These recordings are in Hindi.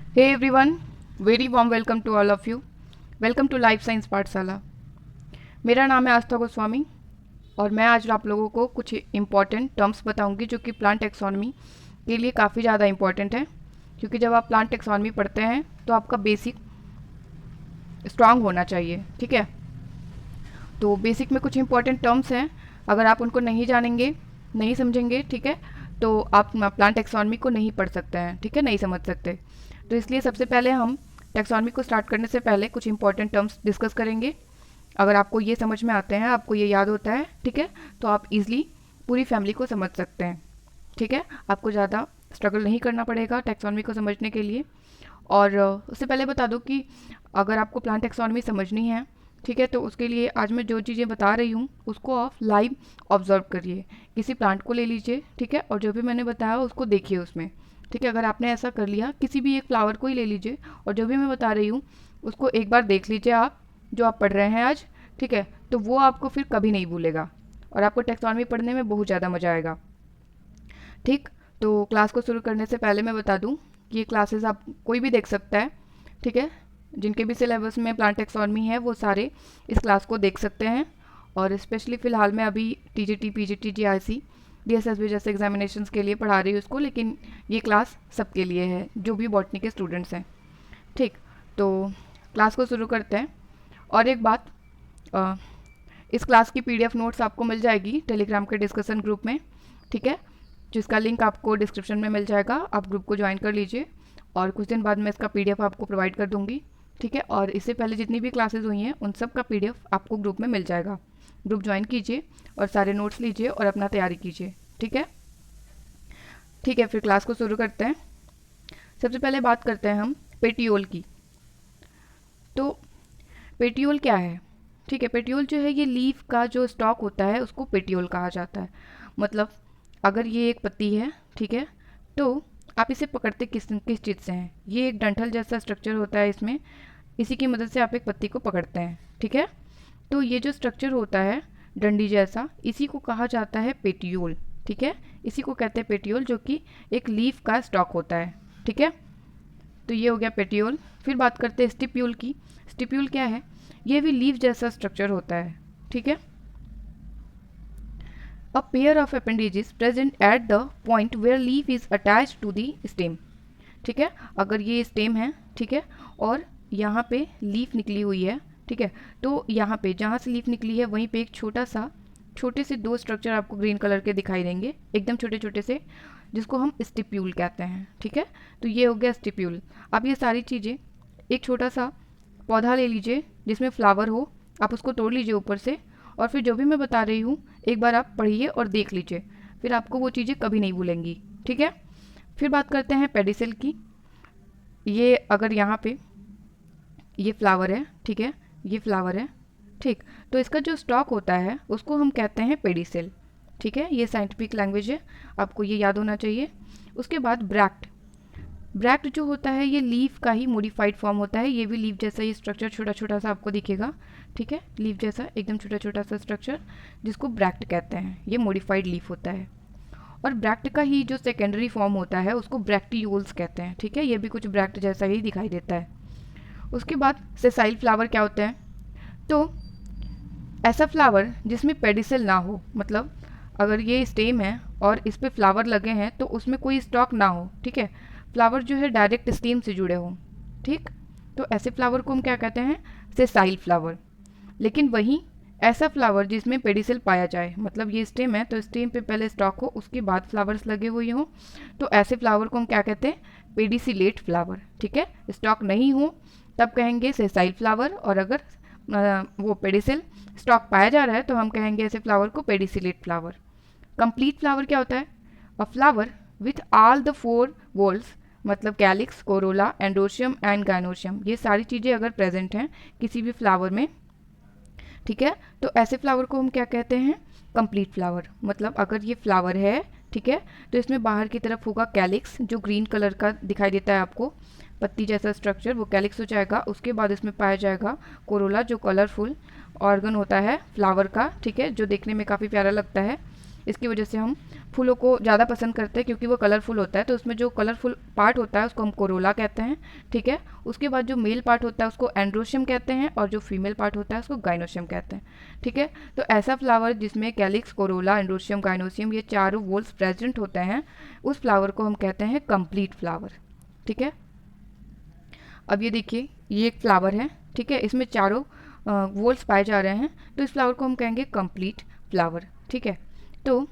Hey everyone, very warm welcome to all of you. Welcome to life science पाठशाला। मेरा नाम है आस्था गोस्वामी और मैं आज आप लोगों को कुछ इम्पॉर्टेंट टर्म्स बताऊंगी जो कि प्लांट टेक्सोनॉमी के लिए काफ़ी ज़्यादा इम्पॉर्टेंट है, क्योंकि जब आप प्लांट टेक्सोनॉमी पढ़ते हैं तो आपका बेसिक स्ट्रांग होना चाहिए। ठीक है, तो बेसिक में कुछ इंपॉर्टेंट टर्म्स हैं, अगर आप उनको नहीं जानेंगे, नहीं समझेंगे, ठीक है, तो आप प्लांट टेक्सोनॉमी को नहीं पढ़ सकते हैं। ठीक है, नहीं समझ सकते। तो इसलिए सबसे पहले हम टेक्सोनॉमी को स्टार्ट करने से पहले कुछ इंपॉर्टेंट टर्म्स डिस्कस करेंगे। अगर आपको ये समझ में आते हैं, आपको ये याद होता है, ठीक है, तो आप इजीली पूरी फैमिली को समझ सकते हैं। ठीक है, आपको ज़्यादा स्ट्रगल नहीं करना पड़ेगा टेक्सोनॉमी को समझने के लिए। और उससे पहले बता दूं कि अगर आपको प्लांट टेक्सोनॉमी समझनी है, ठीक है, तो उसके लिए आज मैं जो चीज़ें बता रही हूँ उसको आप लाइव ऑब्जर्व करिए। किसी प्लांट को ले लीजिए, ठीक है, और जो भी मैंने बताया उसको देखिए उसमें। ठीक है, अगर आपने ऐसा कर लिया, किसी भी एक फ्लावर को ही ले लीजिए और जो भी मैं बता रही हूँ उसको एक बार देख लीजिए आप, जो आप पढ़ रहे हैं आज। ठीक है, तो वो आपको फिर कभी नहीं भूलेगा और आपको टेक्सोनॉमी पढ़ने में बहुत ज़्यादा मज़ा आएगा। ठीक, तो क्लास को शुरू करने से पहले मैं बता दूं कि ये क्लासेस आप कोई भी देख सकता है। ठीक है, जिनके भी सिलेबस में प्लांट टेक्सोनॉमी है वो सारे इस क्लास को देख सकते हैं। और स्पेशली फ़िलहाल मैं अभी टीजीटी, पीजीटी, जीआईसी, डीएसएसबी जैसे एग्जामिनेशंस के लिए पढ़ा रही हूँ इसको, लेकिन ये क्लास सबके लिए है जो भी बॉटनी के स्टूडेंट्स हैं। ठीक, तो क्लास को शुरू करते हैं। और एक बात, अ, इस क्लास की पीडीएफ नोट्स आपको मिल जाएगी टेलीग्राम के डिस्कशन ग्रुप में। ठीक है, जिसका लिंक आपको डिस्क्रिप्शन में मिल जाएगा, आप ग्रुप को ज्वाइन कर लीजिए और कुछ दिन बाद मैं इसका पीडीएफ आपको प्रोवाइड कर दूंगी। ठीक है, और इससे पहले जितनी भी क्लासेस हुई हैं उन सब का पीडीएफ आपको ग्रुप में मिल जाएगा। ग्रुप ज्वाइन कीजिए और सारे नोट्स लीजिए और अपना तैयारी कीजिए। ठीक है, ठीक है, फिर क्लास को शुरू करते हैं। सबसे पहले बात करते हैं हम पेटियोल की। तो पेटियोल क्या है? ठीक है, पेटियोल जो है ये लीफ का जो स्टॉक होता है उसको पेटियोल कहा जाता है। मतलब अगर ये एक पत्ती है, ठीक है, तो आप इसे पकड़ते किस किस चीज़ से हैं? ये एक डंठल जैसा स्ट्रक्चर होता है इसमें, इसी की मदद से आप एक पत्ती को पकड़ते हैं। ठीक है, तो ये जो स्ट्रक्चर होता है डंडी जैसा, इसी को कहा जाता है पेटियोल। ठीक है, इसी को कहते हैं पेटियोल, जो कि एक लीफ का स्टॉक होता है। ठीक है, तो ये हो गया पेटियोल। फिर बात करते हैं स्टिप्यूल की। स्टिप्यूल क्या है? ये भी लीफ जैसा स्ट्रक्चर होता है। ठीक है, a pair of appendages present at the point where leaf is attached to the stem। ठीक है, अगर ये स्टेम है, ठीक है, और यहाँ पे लीफ निकली हुई है, ठीक है, तो यहाँ पे जहाँ से लीफ निकली है वहीं पे एक छोटे से दो स्ट्रक्चर आपको ग्रीन कलर के दिखाई देंगे, एकदम छोटे छोटे से, जिसको हम स्टिप्यूल कहते हैं। ठीक है, तो ये हो गया स्टिप्यूल। अब ये सारी चीज़ें, एक छोटा सा पौधा ले लीजिए जिसमें फ्लावर हो, आप उसको तोड़ लीजिए ऊपर से, और फिर जो भी मैं बता रही हूँ एक बार आप पढ़िए और देख लीजिए, फिर आपको वो चीज़ें कभी नहीं भूलेंगी। ठीक है, फिर बात करते हैं पेडिसिल की। ये अगर यहाँ पे ये फ्लावर है, ठीक है, ये फ्लावर है, ठीक, तो इसका जो स्टॉक होता है उसको हम कहते हैं पेडिसिल। ठीक है, ये साइंटिफिक लैंग्वेज है, आपको ये याद होना चाहिए। उसके बाद ब्रैक्ट। ब्रैक्ट जो होता है ये लीफ का ही मॉडिफाइड फॉर्म होता है। ये भी लीफ जैसा ये स्ट्रक्चर छोटा छोटा सा आपको दिखेगा। ठीक है, लीफ जैसा एकदम छोटा छोटा सा स्ट्रक्चर, जिसको ब्रैक्ट कहते हैं, ये मॉडिफाइड लीफ होता है। और ब्रैक्ट का ही जो सेकेंडरी फॉर्म होता है उसको ब्रैक्टियोल्स कहते हैं। ठीक है, ये भी कुछ ब्रैक्ट जैसा ही दिखाई देता है। उसके बाद सेसाइल फ्लावर क्या होते हैं? तो ऐसा फ्लावर जिसमें पेडिसल ना हो, मतलब अगर ये स्टेम है और इस पे फ्लावर लगे हैं तो उसमें कोई स्टॉक ना हो। ठीक है, फ्लावर जो है डायरेक्ट स्टेम से जुड़े हों। ठीक, तो ऐसे फ्लावर को हम क्या कहते हैं? Sessile flower. लेकिन वहीं ऐसा फ्लावर जिसमें पेडिसल पाया जाए, मतलब ये स्टेम है तो स्टेम पे पहले स्टॉक हो, उसके बाद फ्लावर्स लगे हुए हों, तो ऐसे फ्लावर को हम क्या कहते हैं? Pedicellate flower. ठीक है, स्टॉक नहीं हो तब कहेंगे सेसाइल फ्लावर, और अगर वो पेडिसिल स्टॉक पाया जा रहा है तो हम कहेंगे ऐसे फ्लावर को पेडिसिलेट फ्लावर। कंप्लीट फ्लावर क्या होता है? A flower with all the four whorls, मतलब calyx, corolla, androecium and gynoecium, ये सारी चीज़ें अगर प्रेजेंट हैं किसी भी फ्लावर में, ठीक है, तो ऐसे फ्लावर को हम क्या कहते हैं? Complete flower. मतलब अगर ये फ्लावर है, ठीक है, तो इसमें बाहर की तरफ होगा कैलिक्स जो ग्रीन कलर का दिखाई देता है आपको, पत्ती जैसा स्ट्रक्चर, वो कैलिक्स हो जाएगा। उसके बाद इसमें पाया जाएगा कोरोला, जो कलरफुल ऑर्गन होता है फ्लावर का, ठीक है, जो देखने में काफ़ी प्यारा लगता है। इसकी वजह से हम फूलों को ज़्यादा पसंद करते हैं क्योंकि वो कलरफुल होता है। तो उसमें जो कलरफुल पार्ट होता है उसको हम कोरोला कहते हैं, ठीक है। उसके बाद जो मेल पार्ट होता है उसको एंड्रोशियम कहते हैं और जो फीमेल पार्ट होता है उसको गाइनोशियम कहते हैं, ठीक है। तो ऐसा फ्लावर जिसमें कैलिक्स, कोरोला, एंड्रोशियम, गाइनोशियम ये चारों वोल्स प्रेजेंट होते हैं, उस फ्लावर को हम कहते हैं कंप्लीट फ्लावर, ठीक है। अब ये देखिए, ये एक फ्लावर है, ठीक है, इसमें चारों वोल्स पाए जा रहे हैं, तो इस फ्लावर को हम कहेंगे कंप्लीट फ्लावर, ठीक है। तो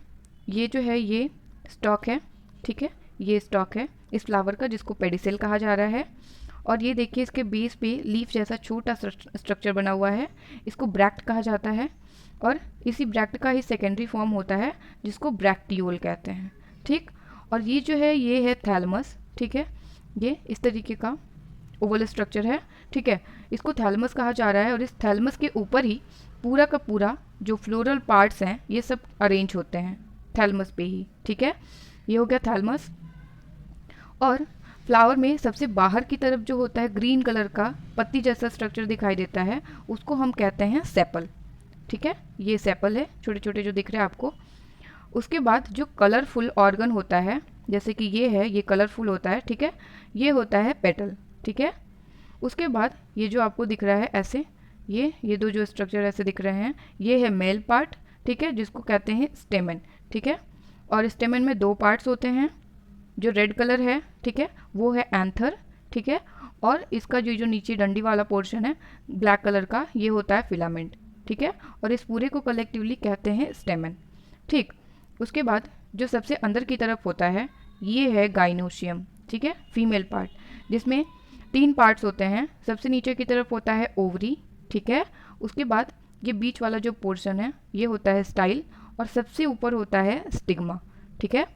ये जो है ये स्टॉक है, ठीक है, ये स्टॉक है इस फ्लावर का जिसको पेडिसेल कहा जा रहा है। और ये देखिए इसके बेस पे लीफ जैसा छोटा स्ट्रक्चर बना हुआ है, इसको ब्रैक्ट कहा जाता है। और इसी ब्रैक्ट का ही सेकेंडरी फॉर्म होता है जिसको ब्रैक्टियोल कहते हैं, ठीक। और ये है थैलमस, ठीक है, ये इस तरीके का ओवल स्ट्रक्चर है, ठीक है, इसको थैलमस कहा जा रहा है। और इस थैलमस के ऊपर ही पूरा का पूरा जो फ्लोरल पार्ट्स हैं ये सब अरेंज होते हैं थैलमस पे ही, ठीक है। ये हो गया थैलमस। और फ्लावर में सबसे बाहर की तरफ जो होता है ग्रीन कलर का पत्ती जैसा स्ट्रक्चर दिखाई देता है उसको हम कहते हैं सेपल, ठीक है, ये सेपल है, छोटे छोटे जो दिख रहे हैं आपको। उसके बाद जो कलरफुल ऑर्गन होता है जैसे कि ये है, ये कलरफुल होता है, ठीक है, ये होता है पेटल, ठीक है। उसके बाद ये जो आपको दिख रहा है ऐसे, ये दो जो स्ट्रक्चर ऐसे दिख रहे हैं ये है मेल पार्ट, ठीक है, जिसको कहते हैं स्टेमन, ठीक है। और स्टेमन में दो पार्ट्स होते हैं, जो रेड कलर है, ठीक है, वो है एंथर, ठीक है। और इसका जो नीचे डंडी वाला पोर्शन है ब्लैक कलर का ये होता है फिलामेंट, ठीक है। और इस पूरे को कलेक्टिवली कहते हैं स्टेमन, ठीक। उसके बाद जो सबसे अंदर की तरफ होता है ये है गाइनोशियम, ठीक है, फीमेल पार्ट, जिसमें 3 पार्ट्स होते हैं। सबसे नीचे की तरफ होता है ओवरी, ठीक है। उसके बाद ये बीच वाला जो पोर्शन है ये होता है स्टाइल और सबसे ऊपर होता है स्टिग्मा, ठीक है।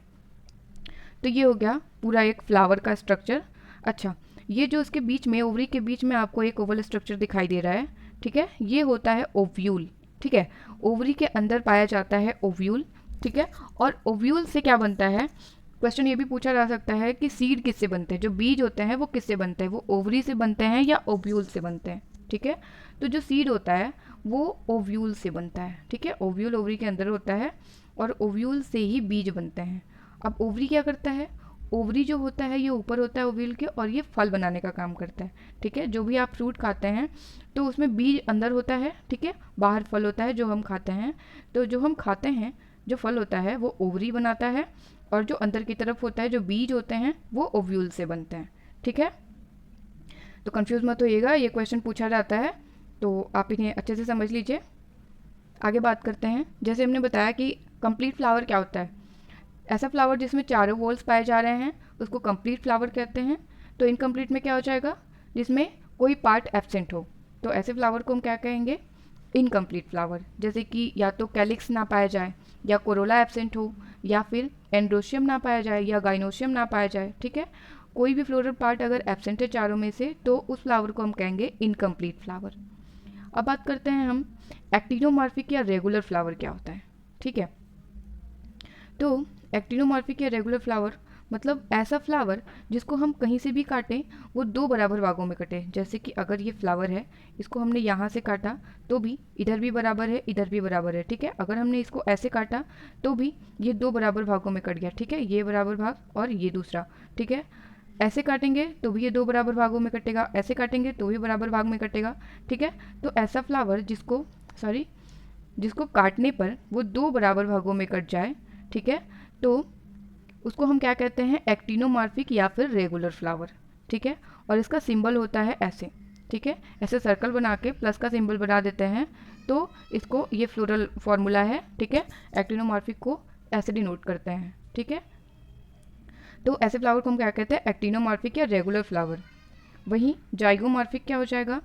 तो ये हो गया पूरा एक फ्लावर का स्ट्रक्चर। अच्छा, ये जो इसके बीच में ओवरी के बीच में आपको एक ओवल स्ट्रक्चर दिखाई दे रहा है, ठीक है, ये होता है ओव्यूल, ठीक है। ओवरी के अंदर पाया जाता है ओव्यूल, ठीक है। और ओव्यूल से क्या बनता है, क्वेश्चन ये भी पूछा जा सकता है कि सीड किससे बनते हैं, जो बीज होते हैं वो किससे बनते हैं, वो ओवरी से बनते हैं या ओव्यूल से बनते हैं, ठीक है। तो जो सीड होता है वो ओव्यूल से बनता है, ठीक है, ओव्यूल ओवरी के अंदर होता है और ओव्यूल से ही बीज बनते हैं। अब ओवरी क्या करता है, ओवरी जो होता है ये ऊपर होता है ओव्यूल के और ये फल बनाने का काम करता है, ठीक है। जो भी आप फ्रूट खाते हैं तो उसमें बीज अंदर होता है, ठीक है, बाहर फल होता है जो हम खाते हैं। तो जो हम खाते हैं जो फल होता है वो ओवरी बनाता है और जो अंदर की तरफ होता है जो बीज होते हैं वो ओव्यूल से बनते हैं, ठीक है। तो कंफ्यूज मत होइएगा, ये क्वेश्चन पूछा जाता है तो आप इन्हें अच्छे से समझ लीजिए। आगे बात करते हैं, जैसे हमने बताया कि कंप्लीट फ्लावर क्या होता है, ऐसा फ्लावर जिसमें चारों वोल्स पाए जा रहे हैं उसको कंप्लीट फ्लावर कहते हैं। तो इनकम्प्लीट में क्या हो जाएगा, जिसमें कोई पार्ट एब्सेंट हो, तो ऐसे फ्लावर को हम क्या कहेंगे, इनकम्प्लीट फ्लावर। जैसे कि या तो कैलिक्स ना पाया जाए या कोरोला एब्सेंट हो या फिर एंड्रोशियम ना पाया जाए या गाइनोशियम ना पाया जाए, ठीक है। कोई भी फ्लोरल पार्ट अगर एब्सेंट है चारों में से तो उस फ्लावर को हम कहेंगे इनकम्प्लीट फ्लावर। अब बात करते हैं हम एक्टिनोमॉर्फिक या रेगुलर फ्लावर क्या होता है, ठीक है। तो एक्टिनोमॉर्फिक या रेगुलर फ्लावर मतलब ऐसा फ्लावर जिसको हम कहीं से भी काटें वो 2 बराबर भागों में कटे। जैसे कि अगर ये फ्लावर है, इसको हमने यहाँ से काटा तो भी इधर भी बराबर है, इधर भी बराबर है, ठीक है। अगर हमने इसको ऐसे काटा तो भी ये 2 बराबर भागों में कट गया, ठीक है, ये बराबर भाग और ये दूसरा, ठीक है। ऐसे काटेंगे तो भी ये 2 बराबर भागों में कटेगा, ऐसे काटेंगे तो भी बराबर भाग में कटेगा, ठीक है। तो ऐसा फ्लावर जिसको काटने पर वो 2 बराबर भागों में कट जाए, ठीक है, तो उसको हम क्या कहते हैं, एक्टिनोमॉर्फिक या फिर रेगुलर फ्लावर, ठीक है। और इसका सिंबल होता है ऐसे, ठीक है, ऐसे सर्कल बना के प्लस का सिंबल बना देते हैं तो इसको, ये फ्लोरल फॉर्मूला है, ठीक है। एक्टिनोमॉर्फिक को ऐसे डिनोट करते हैं, ठीक है। तो ऐसे फ्लावर को हम क्या कहते हैं, एक्टिनोमॉर्फिक या रेगुलर फ्लावर। वहीं जाइगोमॉर्फिक क्या हो जाएगा,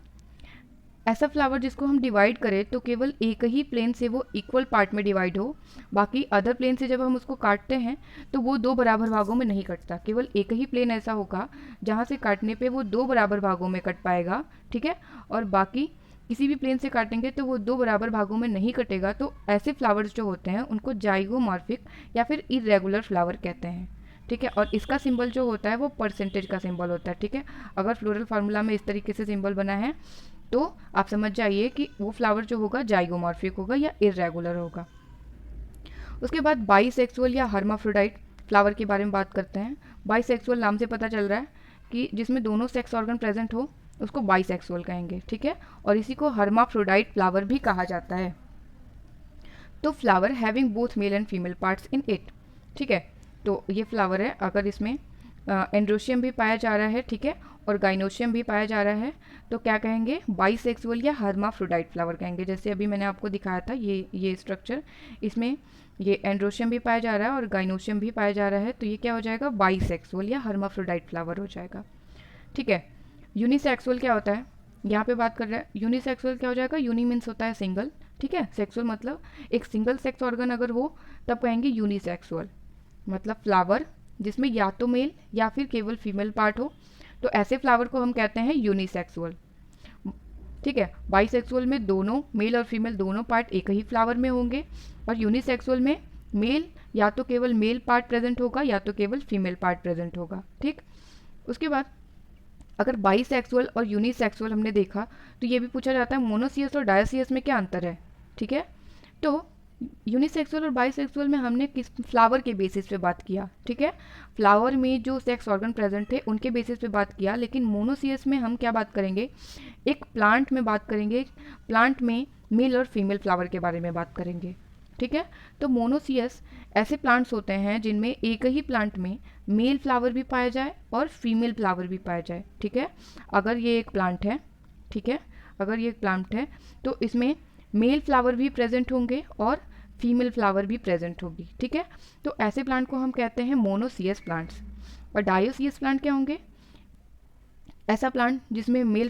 ऐसा फ्लावर जिसको हम डिवाइड करें तो केवल एक ही प्लेन से वो इक्वल पार्ट में डिवाइड हो, बाकी अदर प्लेन से जब हम उसको काटते हैं तो वो 2 बराबर भागों में नहीं कटता। केवल एक ही प्लेन ऐसा होगा जहाँ से काटने पे वो 2 बराबर भागों में कट पाएगा, ठीक है, और बाकी किसी भी प्लेन से काटेंगे तो वो 2 बराबर भागों में नहीं कटेगा। तो ऐसे फ्लावर्स जो होते हैं उनको जाइगोमॉर्फिक या फिर इरेगुलर फ्लावर कहते हैं, ठीक है। और इसका सिंबल जो होता है वो परसेंटेज का सिंबल होता है, ठीक है। अगर फ्लोरल फार्मूला में इस तरीके से सिंबल बना है तो आप समझ जाइए कि वो फ्लावर जो होगा जाइगोमॉर्फिक होगा या इरेगुलर होगा। उसके बाद बाईसेक्सुअल या हर्माफ्रोडाइट फ्लावर के बारे में बात करते हैं। बाईसेक्सुअल नाम से पता चल रहा है कि जिसमें दोनों सेक्स ऑर्गन प्रेजेंट हो उसको बाईसेक्सुअल कहेंगे, ठीक है। और इसी को हर्माफ्रोडाइट फ्लावर भी कहा जाता है। तो flower having both male and female parts in it, ठीक है। तो ये फ्लावर है, अगर इसमें एंड्रोशियम भी पाया जा रहा है, ठीक है, और गाइनोशियम भी पाया जा रहा है, तो क्या कहेंगे, बाईसेक्सुअल या हर्माफ्रोडाइट फ्लावर कहेंगे। जैसे अभी मैंने आपको दिखाया था ये स्ट्रक्चर, इसमें ये एंड्रोशियम भी पाया जा रहा है और गाइनोशियम भी पाया जा रहा है, तो ये क्या हो जाएगा, बाईसेक्सुअल या हर्माफ्रोडाइट फ्लावर हो जाएगा, ठीक है। यूनिसेक्सुअल क्या होता है, यहाँ पे बात कर रहे हैं। यूनिसेक्सुअल क्या हो जाएगा, यूनि मीन्स होता है सिंगल, ठीक है, सेक्सुअल मतलब एक सिंगल सेक्स ऑर्गन अगर हो तब कहेंगे यूनिसेक्सुअल, मतलब फ्लावर जिसमें या तो मेल या फिर केवल फीमेल पार्ट हो, तो ऐसे फ्लावर को हम कहते हैं यूनिसेक्सुअल, ठीक है। बाईसेक्सुअल में दोनों मेल और फीमेल दोनों पार्ट एक ही फ्लावर में होंगे, और यूनिसेक्सुअल में मेल या तो केवल मेल पार्ट प्रेजेंट होगा या तो केवल फीमेल पार्ट प्रेजेंट होगा, ठीक। उसके बाद अगर बाईसेक्सुअल और यूनिसेक्सुअल हमने देखा तो ये भी पूछा जाता है मोनोसियस और डायोसियस में क्या अंतर है, ठीक है। तो यूनिसेक्सुअल और बाईसेक्सुअल में हमने किस फ्लावर के बेसिस पे बात किया, ठीक है, फ्लावर में जो सेक्स ऑर्गन प्रेजेंट थे उनके बेसिस पे बात किया। लेकिन मोनोसियस में हम क्या बात करेंगे, एक प्लांट में बात करेंगे, प्लांट में मेल और फीमेल फ्लावर के बारे में बात करेंगे, ठीक है। तो मोनोसियस ऐसे प्लांट्स होते हैं जिनमें एक ही प्लांट में मेल फ्लावर भी पाया जाए और फीमेल फ्लावर भी पाया जाए, ठीक है। अगर ये एक प्लांट है, ठीक है, अगर ये एक प्लांट है तो इसमें मेल फ्लावर भी प्रेजेंट होंगे और फीमेल फ्लावर भी प्रेजेंट होगी, ठीक है। तो ऐसे प्लांट को हम कहते हैं मोनोसियस प्लांट्स। और डायोसियस प्लांट क्या होंगे, ऐसा प्लांट जिसमें मेल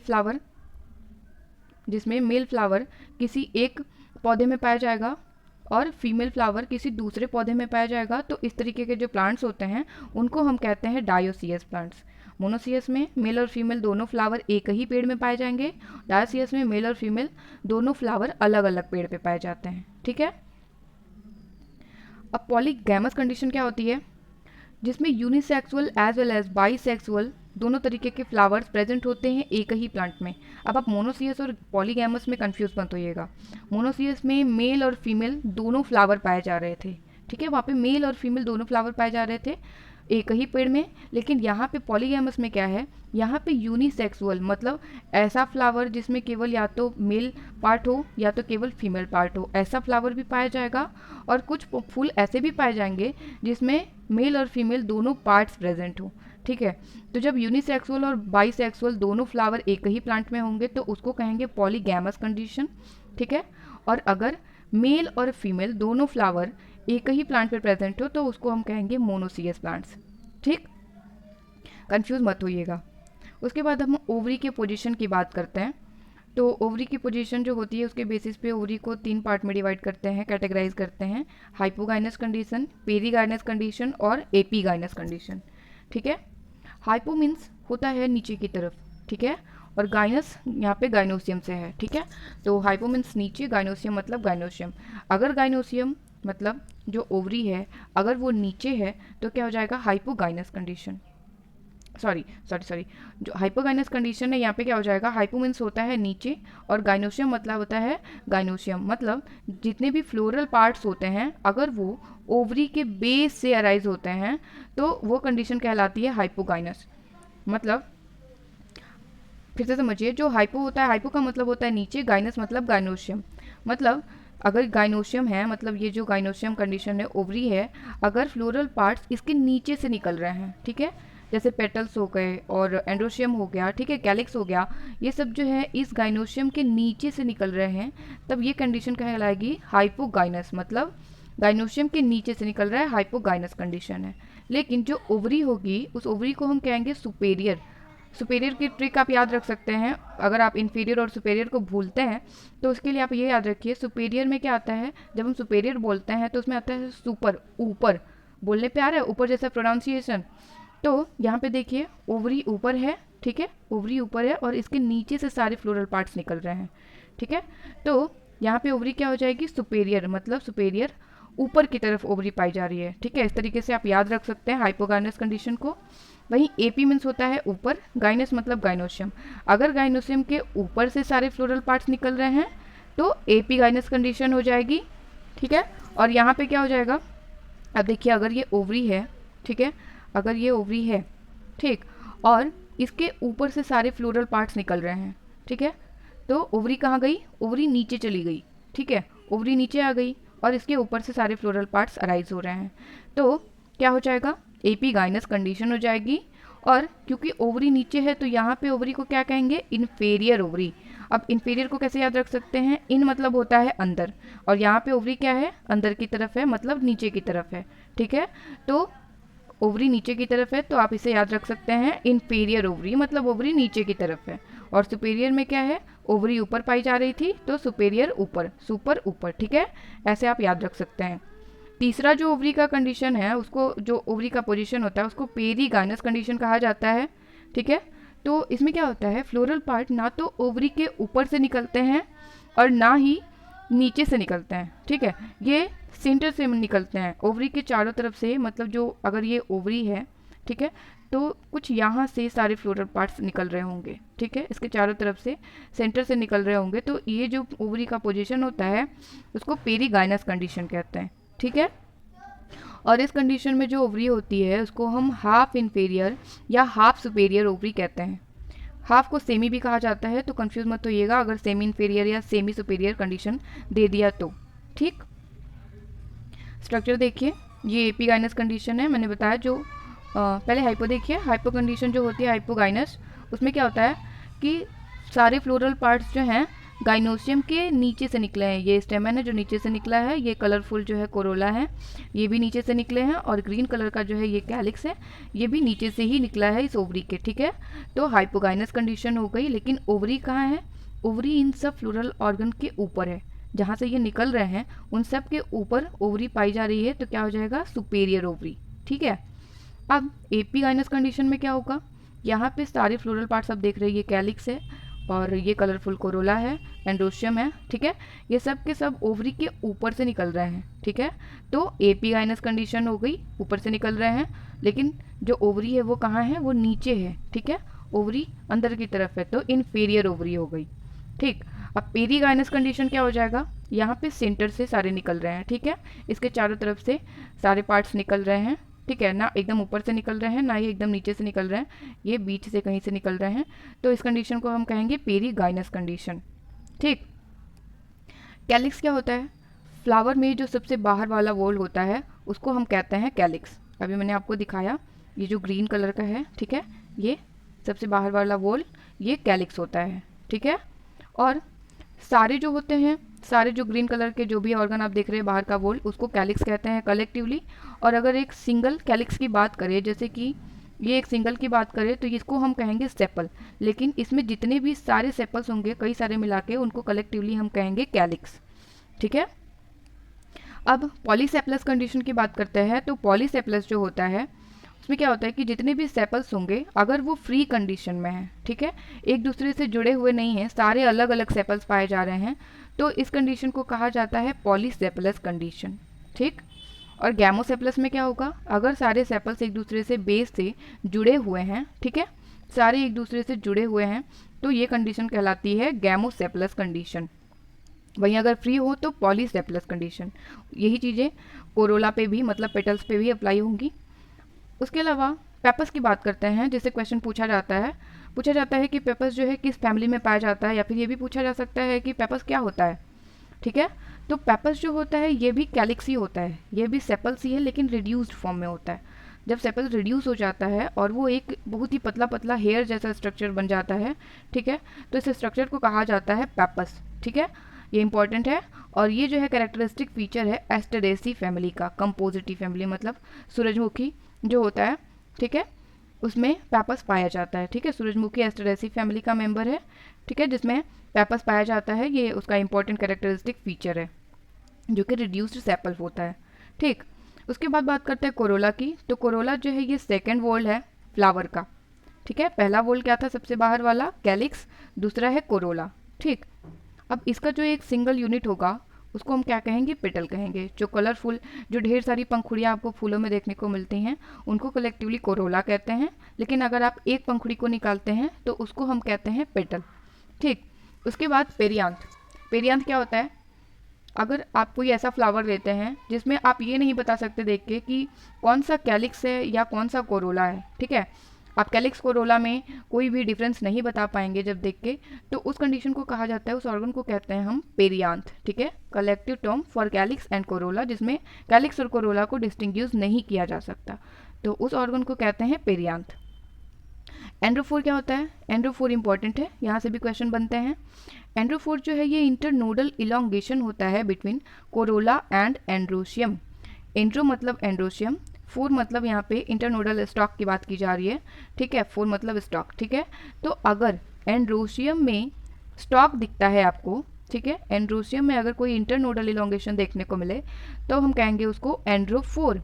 फ्लावर किसी एक पौधे में पाया जाएगा और फीमेल फ्लावर किसी दूसरे पौधे में पाया जाएगा। तो इस तरीके के जो प्लांट्स होते हैं उनको हम कहते हैं डायोसियस प्लांट्स। मोनोसियस में मेल और फीमेल दोनों फ्लावर एक ही पेड़ में पाए जाएंगे, डायोसियस में मेल और फीमेल दोनों फ्लावर अलग अलग पेड़ पे पाए जाते हैं, ठीक है। अब पॉलीगैमस कंडीशन क्या होती है, जिसमें unisexual as well as bisexual दोनों तरीके के फ्लावर्स प्रेजेंट होते हैं एक ही प्लांट में। अब आप मोनोसियस और पॉलीगैमस में कंफ्यूज मत होइएगा। मोनोसियस में मेल और फीमेल दोनों फ्लावर पाए जा रहे थे, ठीक है, वहाँ पे मेल और फीमेल दोनों फ्लावर पाए जा रहे थे एक ही पेड़ में। लेकिन यहाँ पे पॉलीगैमस में क्या है, यहाँ पे यूनिसेक्सुअल मतलब ऐसा फ्लावर जिसमें केवल या तो मेल पार्ट हो या तो केवल फीमेल पार्ट हो, ऐसा फ्लावर भी पाया जाएगा। और कुछ फूल ऐसे भी पाए जाएंगे जिसमें मेल और फीमेल दोनों पार्ट्स प्रेजेंट हो, ठीक है। तो जब यूनिसेक्सुअल और बाईसेक्सुअल दोनों फ्लावर एक ही प्लांट में होंगे तो उसको कहेंगे पॉलीगैमस कंडीशन, ठीक है। और अगर मेल और फीमेल दोनों फ्लावर एक ही प्लांट पर प्रेजेंट हो तो उसको हम कहेंगे मोनोसियस प्लांट्स, ठीक, कंफ्यूज मत होइएगा। उसके बाद हम ओवरी के पोजीशन की बात करते हैं। तो ओवरी की पोजीशन जो होती है उसके बेसिस पे ओवरी को 3 पार्ट में डिवाइड करते हैं, कैटेगराइज करते हैं, हाइपोगाइनस कंडीशन, पेरीगाइनस कंडीशन और एपीगाइनस कंडीशन, ठीक है। हाइपो मीन्स होता है नीचे की तरफ, ठीक है, और गाइनस यहाँ पे गाइनोसियम से है, ठीक है। तो हाइपो मीन्स नीचे, गाइनोसियम मतलब गाइनोसियम। अगर गाइनोसियम मतलब जो ओवरी है अगर वो नीचे है तो क्या हो जाएगा, हाइपोगाइनस कंडीशन। सॉरी, जो हाइपोगाइनस कंडीशन है यहाँ पे क्या हो जाएगा, हाइपो मीन्स होता है नीचे और गाइनोशियम मतलब होता है, गाइनोशियम मतलब जितने भी फ्लोरल पार्ट्स होते हैं अगर वो ओवरी के बेस से अराइज होते हैं तो वो कंडीशन कहलाती है हाइपोगाइनस। मतलब फिर से समझिए, जो हाइपो होता है, हाइपो का मतलब होता है नीचे, गाइनस मतलब गाइनोशियम। मतलब अगर गाइनोशियम है मतलब ये जो गाइनोशियम कंडीशन है, ओवरी है, अगर फ्लोरल पार्ट्स इसके नीचे से निकल रहे हैं, ठीक है, जैसे पेटल्स हो गए और एंड्रोशियम हो गया, ठीक है, कैलिक्स हो गया, ये सब जो है इस गाइनोशियम के नीचे से निकल रहे हैं, तब ये कंडीशन कहलाएगी हाइपोगाइनस। मतलब गाइनोशियम के नीचे से निकल रहा है, हाइपोगाइनस कंडीशन है। लेकिन जो ओवरी होगी उस ओवरी को हम कहेंगे सुपेरियर। सुपेरियर की ट्रिक आप याद रख सकते हैं, अगर आप इन्फीरियर और सुपेरियर को भूलते हैं तो उसके लिए आप ये याद रखिए, सुपेरियर में क्या आता है, जब हम सुपेरियर बोलते हैं तो उसमें आता है सुपर, ऊपर, बोलने पे आ रहा है ऊपर जैसा प्रोनाउंसिएशन। तो यहाँ पे देखिए ओवरी ऊपर है, ठीक है, ओवरी ऊपर है और इसके नीचे से सारे फ्लोरल पार्ट्स निकल रहे हैं, ठीक है। तो यहाँ पे ओवरी क्या हो जाएगी, सुपेरियर, मतलब सुपेरियर ऊपर की तरफ ओवरी पाई जा रही है, ठीक है। इस तरीके से आप याद रख सकते हैं हाइपोगाइनस कंडीशन को। वहीं एपी मीन्स होता है ऊपर, गाइनस मतलब गाइनोशियम। अगर गाइनोशियम के ऊपर से सारे फ्लोरल पार्ट्स निकल रहे हैं तो एपी गाइनस कंडीशन हो जाएगी, ठीक है। और यहाँ पे क्या हो जाएगा, अब देखिए अगर ये ओवरी है, ठीक है, अगर ये ओवरी है, ठीक, और इसके ऊपर से सारे फ्लोरल पार्ट्स निकल रहे हैं, ठीक है, तो ओवरी कहाँ गई, ओवरी नीचे चली गई, ठीक है, ओवरी नीचे आ गई और इसके ऊपर से सारे फ्लोरल पार्ट्स अराइज हो रहे हैं, तो क्या हो जाएगा, एपीगाइनस कंडीशन हो जाएगी। और क्योंकि ओवरी नीचे है तो यहाँ पे ओवरी को क्या कहेंगे, इन्फेरियर ओवरी। अब इन्फेरियर को कैसे याद रख सकते हैं, इन मतलब होता है अंदर, और यहाँ पे ओवरी क्या है, अंदर की तरफ है, मतलब नीचे की तरफ है, ठीक है, तो ओवरी नीचे की तरफ है तो आप इसे याद रख सकते हैं इन्फीरियर ओवरी, मतलब ओवरी नीचे की तरफ है। और सुपेरियर में क्या है, ओवरी ऊपर पाई जा रही थी तो सुपेरियर ऊपर, सुपर ऊपर, ठीक है, ऐसे आप याद रख सकते हैं। तीसरा जो ओवरी का कंडीशन है, उसको जो ओवरी का पोजीशन होता है उसको पेरीगाइनस कंडीशन कहा जाता है, ठीक है। तो इसमें क्या होता है, फ्लोरल पार्ट ना तो ओवरी के ऊपर से निकलते हैं और ना ही नीचे से निकलते हैं, ठीक है, ये सेंटर से निकलते हैं, ओवरी के चारों तरफ से, मतलब जो अगर ये ओवरी है, ठीक है, तो कुछ यहाँ से सारे फ्लोरल पार्ट्स निकल रहे होंगे, ठीक है, इसके चारों तरफ से सेंटर से निकल रहे होंगे, तो ये जो ओवरी का पोजीशन होता है उसको पेरीगाइनस कंडीशन कहते हैं, ठीक है। और इस कंडीशन में जो ओवरी होती है उसको हम हाफ इन्फीरियर या हाफ सुपेरियर ओवरी कहते हैं। हाफ को सेमी भी कहा जाता है, तो कंफ्यूज मत होइएगा अगर सेमी इन्फीरियर या सेमी सुपेरियर कंडीशन दे दिया तो, ठीक। स्ट्रक्चर देखिए, ये एपीगाइनस कंडीशन है, मैंने बताया जो पहले हाइपो देखिए, हाइपो कंडीशन जो होती है हाइपोगाइनस, उसमें क्या होता है कि सारे फ्लोरल पार्ट्स जो हैं गाइनोसियम के नीचे से निकले हैं, ये स्टेमन है जो नीचे से निकला है, ये कलरफुल जो है कोरोला है ये भी नीचे से निकले हैं, और ग्रीन कलर का जो है ये कैलिक्स है ये भी नीचे से ही निकला है इस ओवरी के, ठीक है। तो हाइपोगाइनस कंडीशन हो गई, लेकिन ओवरी कहाँ है, ओवरी इन सब फ्लोरल ऑर्गन के ऊपर है, जहाँ से ये निकल रहे हैं उन सब के ऊपर ओवरी पाई जा रही है, तो क्या हो जाएगा, सुपेरियर ओवरी, ठीक है। अब एपीगाइनस कंडीशन में क्या होगा, यहाँ पे सारे फ्लोरल पार्ट्स आप देख रहे हैं, ये कैलिक्स है और ये कलरफुल कोरोला है, एंड्रोशियम है, ठीक है, ये सब के सब ओवरी के ऊपर से निकल रहे हैं, ठीक है, तो एपीगाइनस कंडीशन हो गई, ऊपर से निकल रहे हैं, लेकिन जो ओवरी है वो कहाँ है, वो नीचे है, ठीक है, ओवरी अंदर की तरफ है, तो इन्फीरियर ओवरी हो गई, ठीक। अब पेरीगाइनस कंडीशन क्या हो जाएगा, यहाँ पे सेंटर से सारे निकल रहे हैं, ठीक है, इसके चारों तरफ से सारे पार्ट्स निकल रहे हैं, ठीक है, ना एकदम ऊपर से निकल रहे हैं ना ही एकदम नीचे से निकल रहे हैं, ये बीच से कहीं से निकल रहे हैं, तो इस कंडीशन को हम कहेंगे पेरीगाइनस कंडीशन, ठीक। कैलिक्स क्या होता है, फ्लावर में जो सबसे बाहर वाला वॉल होता है उसको हम कहते हैं कैलिक्स। अभी मैंने आपको दिखाया, ये जो ग्रीन कलर का है, ठीक है, ये सबसे बाहर वाला वॉल ये कैलिक्स होता है, ठीक है। और सारे जो होते हैं, सारे जो ग्रीन कलर के जो भी ऑर्गन आप देख रहे हैं बाहर का वॉल, उसको कैलिक्स कहते हैं कलेक्टिवली। और अगर एक सिंगल कैलिक्स की बात करें, जैसे कि ये एक सिंगल की बात करें, तो इसको हम कहेंगे सेपल, लेकिन इसमें जितने भी सारे सेपल्स होंगे, कई सारे मिला के, उनको कलेक्टिवली हम कहेंगे कैलिक्स, ठीक है। अब पॉलीसेप्लस कंडीशन की बात करते हैं, तो पॉलीसेप्लस जो होता है उसमें क्या होता है कि जितने भी सेपल्स होंगे अगर वो फ्री कंडीशन में है, ठीक है, एक दूसरे से जुड़े हुए नहीं हैं, सारे अलग अलग सेपल्स पाए जा रहे हैं, तो इस कंडीशन को कहा जाता है पॉलीसेप्लस कंडीशन, ठीक। और गैमोसेप्लस में क्या होगा, अगर सारे सेपल्स एक दूसरे से बेस से जुड़े हुए हैं, ठीक है, सारे एक दूसरे से जुड़े हुए हैं, तो ये कंडीशन कहलाती है गैमोसेप्लस कंडीशन। वहीं अगर फ्री हो तो पॉलीसेप्लस कंडीशन। यही चीज़ें कोरोला पे भी, मतलब पेटल्स पे भी अप्लाई होंगी। उसके अलावा पेपस की बात करते हैं, जिससे क्वेश्चन पूछा जाता है कि पेपस जो है किस फैमिली में पाया जाता है, या फिर ये भी पूछा जा सकता है कि पेपस क्या होता है, ठीक है। तो पेपस जो होता है ये भी कैलिक्स ही होता है, ये भी सेपल्स ही है, लेकिन रिड्यूस्ड फॉर्म में होता है। जब सेपल्स रिड्यूस हो जाता है और वो एक बहुत ही पतला पतला हेयर जैसा स्ट्रक्चर बन जाता है, ठीक है, तो इस स्ट्रक्चर को कहा जाता है पेपस, ठीक है, ये इंपॉर्टेंट है। और ये जो है कैरेक्टरिस्टिक फीचर है एस्टेरेसी फैमिली का, कंपोजिटी फैमिली मतलब सूरजमुखी जो होता है, ठीक है, उसमें पेपस पाया जाता है, ठीक है, सूरजमुखी एस्टेरेसी फैमिली का मेंबर है, ठीक है, जिसमें पेपस पाया जाता है, ये उसका इंपॉर्टेंट कैरेक्टरिस्टिक फीचर है जो कि रिड्यूस्ड सेपल होता है, ठीक। उसके बाद बात करते हैं कोरोला की, तो कोरोला जो है ये सेकेंड वॉल है फ्लावर का, ठीक है, पहला वॉल क्या था सबसे बाहर वाला, कैलिक्स, दूसरा है कोरोला, ठीक। अब इसका जो एक सिंगल यूनिट होगा उसको हम क्या कहेंगे, पेटल कहेंगे। जो कलरफुल, जो ढेर सारी पंखुड़ियाँ आपको फूलों में देखने को मिलती हैं उनको कलेक्टिवली कोरोला कहते हैं, लेकिन अगर आप एक पंखुड़ी को निकालते हैं तो उसको हम कहते हैं पेटल, ठीक। उसके बाद पेरियांथ। पेरियांथ क्या होता है, अगर आप कोई ऐसा फ्लावर लेते हैं जिसमें आप ये नहीं बता सकते देख के कि कौन सा कैलिक्स है या कौन सा कोरोला है, ठीक है, आप कैलिक्स कोरोला में कोई भी डिफरेंस नहीं बता पाएंगे जब देख के, तो उस कंडीशन को कहा जाता है, उस ऑर्गन को कहते हैं हम पेरियांथ, ठीक है, collective term for calyx and Corolla, जिसमें कैलिक्स और कोरोला को डिस्टिंग्विश नहीं किया जा सकता, तो उस ऑर्गन को कहते हैं पेरियांथ। एंड्रोफोर क्या होता है? एंड्रोफोर इंपॉर्टेंट है, यहाँ से भी क्वेश्चन बनते हैं। एंड्रोफोर जो है ये इंटरनोडल इलोंगेशन होता है between corolla and androecium. Andro मतलब एंड्रोशियम, फोर मतलब यहाँ पे इंटरनोडल स्टॉक की बात की जा रही है, ठीक है, फोर मतलब स्टॉक, ठीक है। तो अगर एंड्रोशियम में स्टॉक दिखता है आपको, ठीक है, एंड्रोशियम में अगर कोई इंटरनोडल इलोंगेशन देखने को मिले तो हम कहेंगे उसको एंड्रोफोर,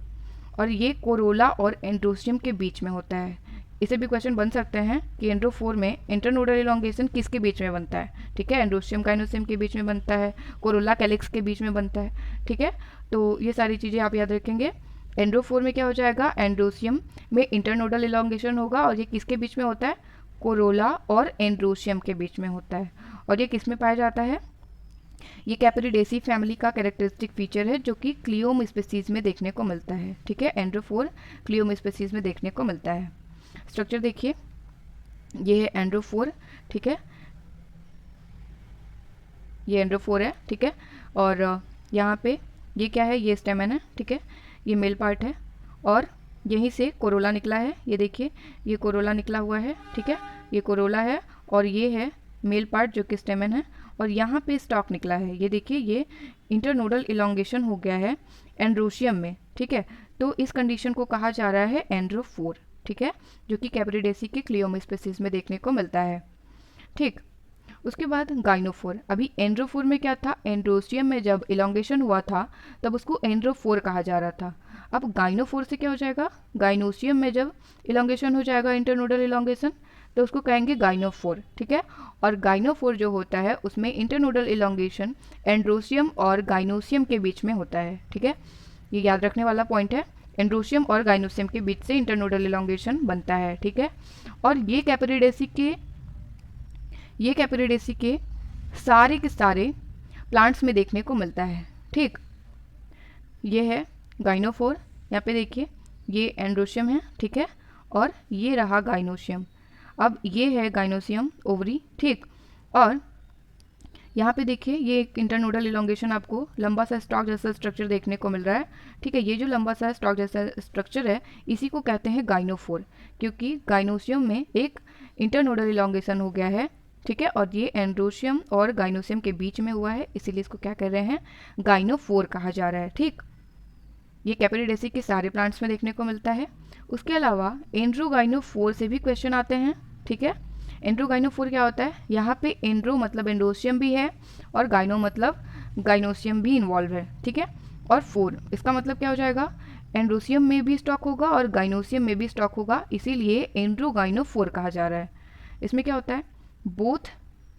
और ये कोरोला और एंड्रोशियम के बीच में होता है। इसे भी क्वेश्चन बन सकते हैं कि एंड्रोफोर में इंटरनोडल इलोंगेशन किसके बीच में बनता है, ठीक है, एंड्रोशियम गाइनोसियम के बीच में बनता है, कोरोला कैलिक्स के बीच में बनता है, ठीक है। तो ये सारी चीज़ें आप याद रखेंगे। एंड्रोफोर में क्या हो जाएगा, एंड्रोशियम में इंटरनोडल इलोंगेशन होगा, और ये किसके बीच में होता है, कोरोला और एंड्रोशियम के बीच में होता है। और ये किस में पाया जाता है, ये कैपेरिडेसी फैमिली का कैरेक्टरिस्टिक फीचर है जो कि क्लियोम स्पीसीज में देखने को मिलता है, ठीक है, एंड्रोफोर क्लियोम स्पीसीज में देखने को मिलता है। स्ट्रक्चर देखिए, ये है एंड्रोफोर, ठीक है, ये एंड्रोफोर है, ठीक है, और यहाँ पे ये क्या है, ये स्टेमन है, ठीक है, ये मेल पार्ट है, और यहीं से कोरोला निकला है, ये देखिए ये कोरोला निकला हुआ है, ठीक है, ये कोरोला है, और ये है मेल पार्ट जो कि स्टेमन है, और यहाँ पे स्टॉक निकला है, ये देखिए ये इंटरनोडल इलोंगेशन हो गया है एंड्रोशियम में, ठीक है। तो इस कंडीशन को कहा जा रहा है एंड्रोफोर, ठीक है, जो कि कैपेरिडेसी के क्लियोम स्पीसीज में देखने को मिलता है, ठीक। उसके बाद गाइनोफोर, अभी एंड्रोफोर में क्या था, एंड्रोशियम में जब इलोंगेशन हुआ था तब उसको एंड्रोफोर कहा जा रहा था। अब गाइनोफोर से क्या हो जाएगा, गाइनोशियम में जब इलोंगेशन हो जाएगा इंटरनोडल इलोंगेशन तो उसको कहेंगे गाइनोफोर, ठीक है। और गाइनोफोर जो होता है उसमें इंटरनोडल इलोंगेशन एंड्रोशियम और गाइनोशियम के बीच में होता है, ठीक है, ये याद रखने वाला पॉइंट है, एंड्रोशियम और गाइनोशियम के बीच से इंटरनोडल इलोंगेशन बनता है, ठीक है। और ये कैपेरिडेसी के सारे के सारे प्लांट्स में देखने को मिलता है, ठीक। ये है गाइनोफोर, यहाँ पे देखिए ये एंड्रोशियम है, ठीक है, और ये रहा गाइनोशियम। अब ये है गाइनोशियम ओवरी, ठीक, और यहाँ पे देखिए ये एक इंटरनोडल इलोंगेशन आपको लंबा सा स्टॉक जैसा स्ट्रक्चर देखने को मिल रहा है, ठीक है, ये जो लंबा सा स्टॉक जैसा स्ट्रक्चर है इसी को कहते हैं गाइनोफोर, क्योंकि गाइनोशियम में एक इंटरनोडल इलोंगेशन हो गया है, ठीक है, और ये एंड्रोशियम और गाइनोशियम के बीच में हुआ है, इसीलिए इसको क्या कर रहे हैं, गाइनोफोर कहा जा रहा है, ठीक। ये कैपेरिडेसी के सारे प्लांट्स में देखने को मिलता है। उसके अलावा एंड्रोगाइनोफोर से भी क्वेश्चन आते हैं, ठीक है। एंड्रोगाइनोफोर क्या होता है, यहाँ पे एंड्रो मतलब एंड्रोशियम भी है और गाइनो मतलब गाइनोशियम भी इन्वॉल्व है, ठीक है, और फोर इसका मतलब क्या हो जाएगा, एंड्रोशियम में भी स्टॉक होगा और गाइनोशियम में भी स्टॉक होगा, इसीलिए एंड्रोगाइनोफोर कहा जा रहा है। इसमें क्या होता है, both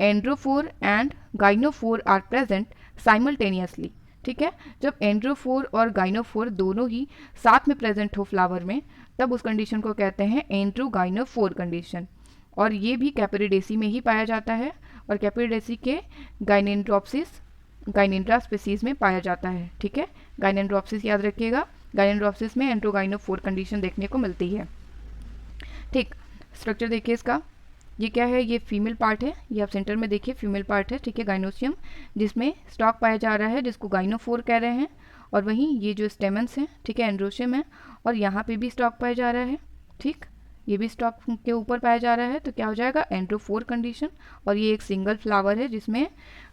androphore and gynophore are present simultaneously, ठीक है, जब एंड्रोफोर और गाइनोफोर दोनों ही साथ में प्रेजेंट हो फ्लावर में तब उस कंडीशन को कहते हैं एंड्रोगाइनोफोर कंडीशन, और ये भी कैपेरिडेसी में ही पाया जाता है, और कैपेरिडेसी के गाइनेंड्रा स्पीसीज में पाया जाता है, ठीक है, गाइनेंड्रोप्सिस याद रखिएगा, गाइनेंड्रोप्सिस में एंड्रोगाइनोफोर कंडीशन देखने को मिलती है, ठीक। स्ट्रक्चर देखिए इसका, ये क्या है, ये फीमेल पार्ट है, ये आप सेंटर में देखिए फीमेल पार्ट है, ठीक है, गाइनोशियम जिसमें स्टॉक पाया जा रहा है जिसको गाइनोफोर कह रहे हैं, और वहीं ये जो स्टेमन्स हैं, ठीक है, एंड्रोशियम है, और यहाँ पे भी स्टॉक पाया जा रहा है, ठीक, ये भी स्टॉक के ऊपर पाया जा रहा है, तो क्या हो जाएगा, एंड्रोफोर कंडीशन। और ये एक सिंगल फ्लावर है जिसमें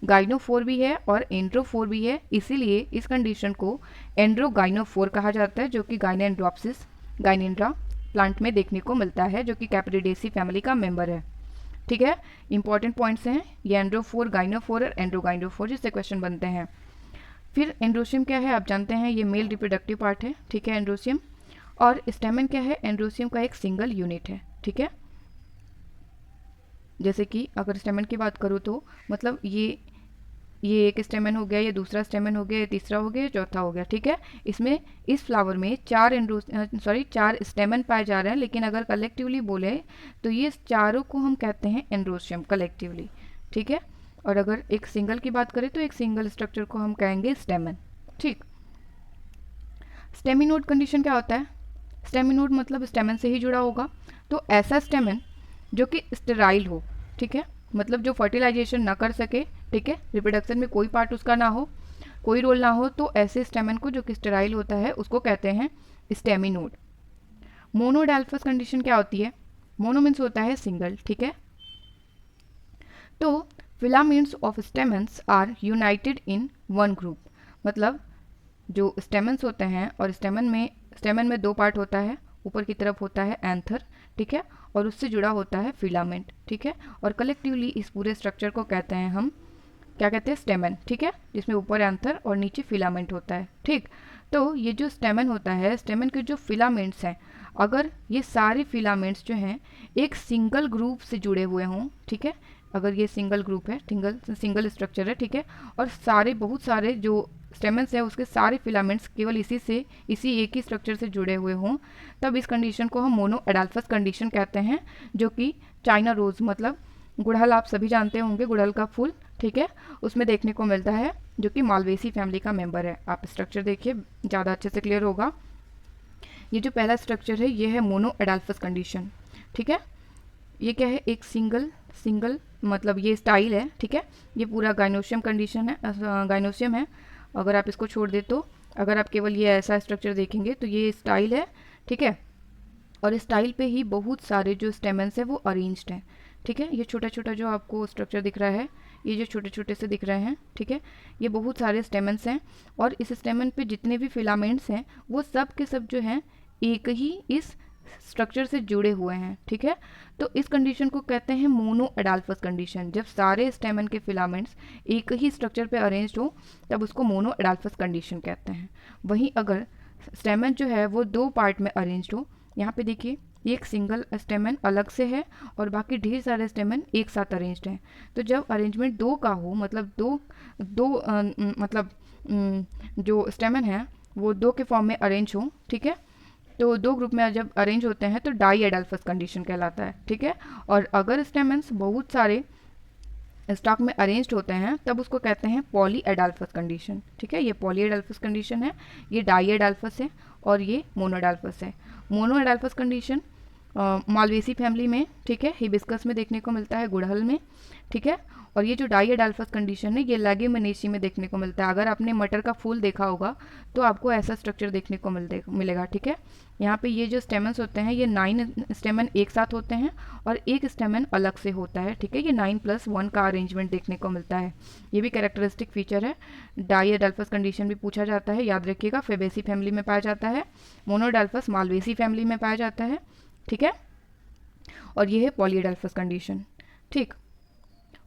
गाइनोफोर भी है और एंड्रोफोर भी है, इसीलिए इस कंडीशन को एंड्रोगाइनोफोर कहा जाता है, जो कि गाइनेंड्रोप्सिस गाइनेंड्रा प्लांट में देखने को मिलता है, जो कि कैपेरिडेसी फैमिली का मेंबर है, ठीक है। इंपॉर्टेंट पॉइंट्स हैं ये एंड्रोफोर, गाइनोफोर और एंड्रोगाइनोफोर, जिससे क्वेश्चन बनते हैं। फिर एंड्रोशियम क्या है आप जानते हैं, ये मेल रिप्रोडक्टिव पार्ट है, ठीक है, एंड्रोशियम, और स्टेमन क्या है, एंड्रोशियम का एक सिंगल यूनिट है, ठीक है। जैसे कि अगर स्टेमन की बात करूँ तो मतलब ये एक स्टेमन हो गया, ये दूसरा स्टेमन हो गया, ये तीसरा हो गया, चौथा हो गया, ठीक है। इसमें इस फ्लावर में चार स्टेमन पाए जा रहे हैं, लेकिन अगर कलेक्टिवली बोले तो ये चारों को हम कहते हैं एंड्रोशियम कलेक्टिवली, ठीक है। और अगर एक सिंगल की बात करें तो एक सिंगल स्ट्रक्चर को हम कहेंगे स्टेमन। ठीक, स्टेमिनोड कंडीशन क्या होता है? स्टेमिनोड मतलब स्टेमन से ही जुड़ा होगा, तो ऐसा स्टेमन जो कि स्टेराइल हो, ठीक है, मतलब जो फर्टिलाइजेशन ना कर सके, ठीक है, रिप्रोडक्शन में कोई पार्ट उसका ना हो, कोई रोल ना हो, तो ऐसे स्टेमन को जो कि स्टेराइल होता है उसको कहते हैं स्टेमिनोड। मोनोडेल्फस कंडीशन क्या होती है? मोनो मीन्स होता है सिंगल, ठीक है, तो filaments of stamens are united in one group, मतलब जो स्टेमन्स होते हैं और स्टेमन में दो पार्ट होता है, ऊपर की तरफ होता है एंथर, ठीक है, और उससे जुड़ा होता है फिलामेंट, ठीक है, और कलेक्टिवली इस पूरे स्ट्रक्चर को कहते हैं हम, क्या कहते हैं, स्टेमन, ठीक है, जिसमें ऊपर एंथर और नीचे फिलामेंट होता है। ठीक, तो ये जो स्टेमन होता है, स्टेमन के जो फिलामेंट्स हैं, अगर ये सारे फिलामेंट्स जो हैं एक सिंगल ग्रुप से जुड़े हुए हों, ठीक है, अगर ये सिंगल ग्रुप है, सिंगल स्ट्रक्चर है, ठीक है, और सारे बहुत सारे जो स्टेमन्स है उसके सारे फिलामेंट्स केवल इसी एक ही स्ट्रक्चर से जुड़े हुए हों, तब इस कंडीशन को हम मोनो एडाल्फस कंडीशन कहते हैं, जो कि चाइना रोज, मतलब गुड़हल आप सभी जानते होंगे, गुड़हल का फूल, ठीक है, उसमें देखने को मिलता है, जो कि मालवेसी फैमिली का मेंबर है। आप स्ट्रक्चर देखिए, ज़्यादा अच्छे से क्लियर होगा। ये जो पहला स्ट्रक्चर है ये है मोनो एडाल्फस कंडीशन, ठीक है, ये क्या है, एक सिंगल मतलब ये स्टाइल है, ठीक है, ये पूरा गाइनोशियम कंडीशन है, गाइनोशियम है। अगर आप इसको छोड़ दे तो अगर आप केवल ये ऐसा स्ट्रक्चर देखेंगे तो ये स्टाइल है, ठीक है, और स्टाइल पे ही बहुत सारे जो स्टेमन्स है वो अरेंज्ड हैं, ठीक है, ये छोटा छोटा जो आपको स्ट्रक्चर दिख रहा है, ये जो छोटे छोटे से दिख रहे हैं, ठीक है, ये बहुत सारे स्टेमन्स हैं, और इस स्टेमन पे जितने भी फिलामेंट्स हैं वो सब के सब जो हैं एक ही इस स्ट्रक्चर से जुड़े हुए हैं, ठीक है, तो इस कंडीशन को कहते हैं मोनो एडाल्फस कंडीशन। जब सारे स्टेमन के फिलामेंट्स एक ही स्ट्रक्चर पे अरेंज्ड हो तब उसको मोनो एडाल्फस कंडीशन कहते हैं। वहीं अगर स्टेमन जो है वो दो पार्ट में अरेंज्ड हो, यहाँ पे देखिए एक सिंगल स्टेमन अलग से है और बाकी ढेर सारे स्टेमन एक साथ अरेंज्ड हैं, तो जब अरेंजमेंट दो का हो, मतलब जो स्टेमन है वो दो के फॉर्म में अरेंज हो, ठीक है, तो दो ग्रुप में जब अरेंज होते हैं तो डाई एडाल्फस कंडीशन कहलाता है, ठीक है, और अगर स्टेमन्स बहुत सारे स्टॉक में अरेंज्ड होते हैं तब उसको कहते हैं पॉली एडाल्फस कंडीशन, ठीक है, ये पॉली एडाल्फस कंडीशन है, ये डाई एडाल्फस है और ये मोनो एडाल्फस है। मोनो एडाल्फस कंडीशन मालवेसी फैमिली में, ठीक है, हिबिस्कस में देखने को मिलता है, गुड़हल में, ठीक है, और ये जो डाई एडाल्फस कंडीशन है ये लेग्यूमिनेसी में देखने को मिलता है। अगर आपने मटर का फूल देखा होगा तो आपको ऐसा स्ट्रक्चर देखने को मिलेगा, ठीक है, यहाँ पे ये जो स्टेमन्स होते हैं ये 9 स्टेमन एक साथ होते हैं और एक स्टेमन अलग से होता है, ठीक है, ये 9+1 का अरेंजमेंट देखने को मिलता है, ये भी कैरेक्टरिस्टिक फीचर है। डाई एडाल्फस कंडीशन भी पूछा जाता है, याद रखिएगा, फेबेसी फैमिली में पाया जाता है, मोनो एडाल्फस मालवेसी फैमिली में पाया जाता है, ठीक है, और ये है पॉलीएडाल्फस कंडीशन। ठीक,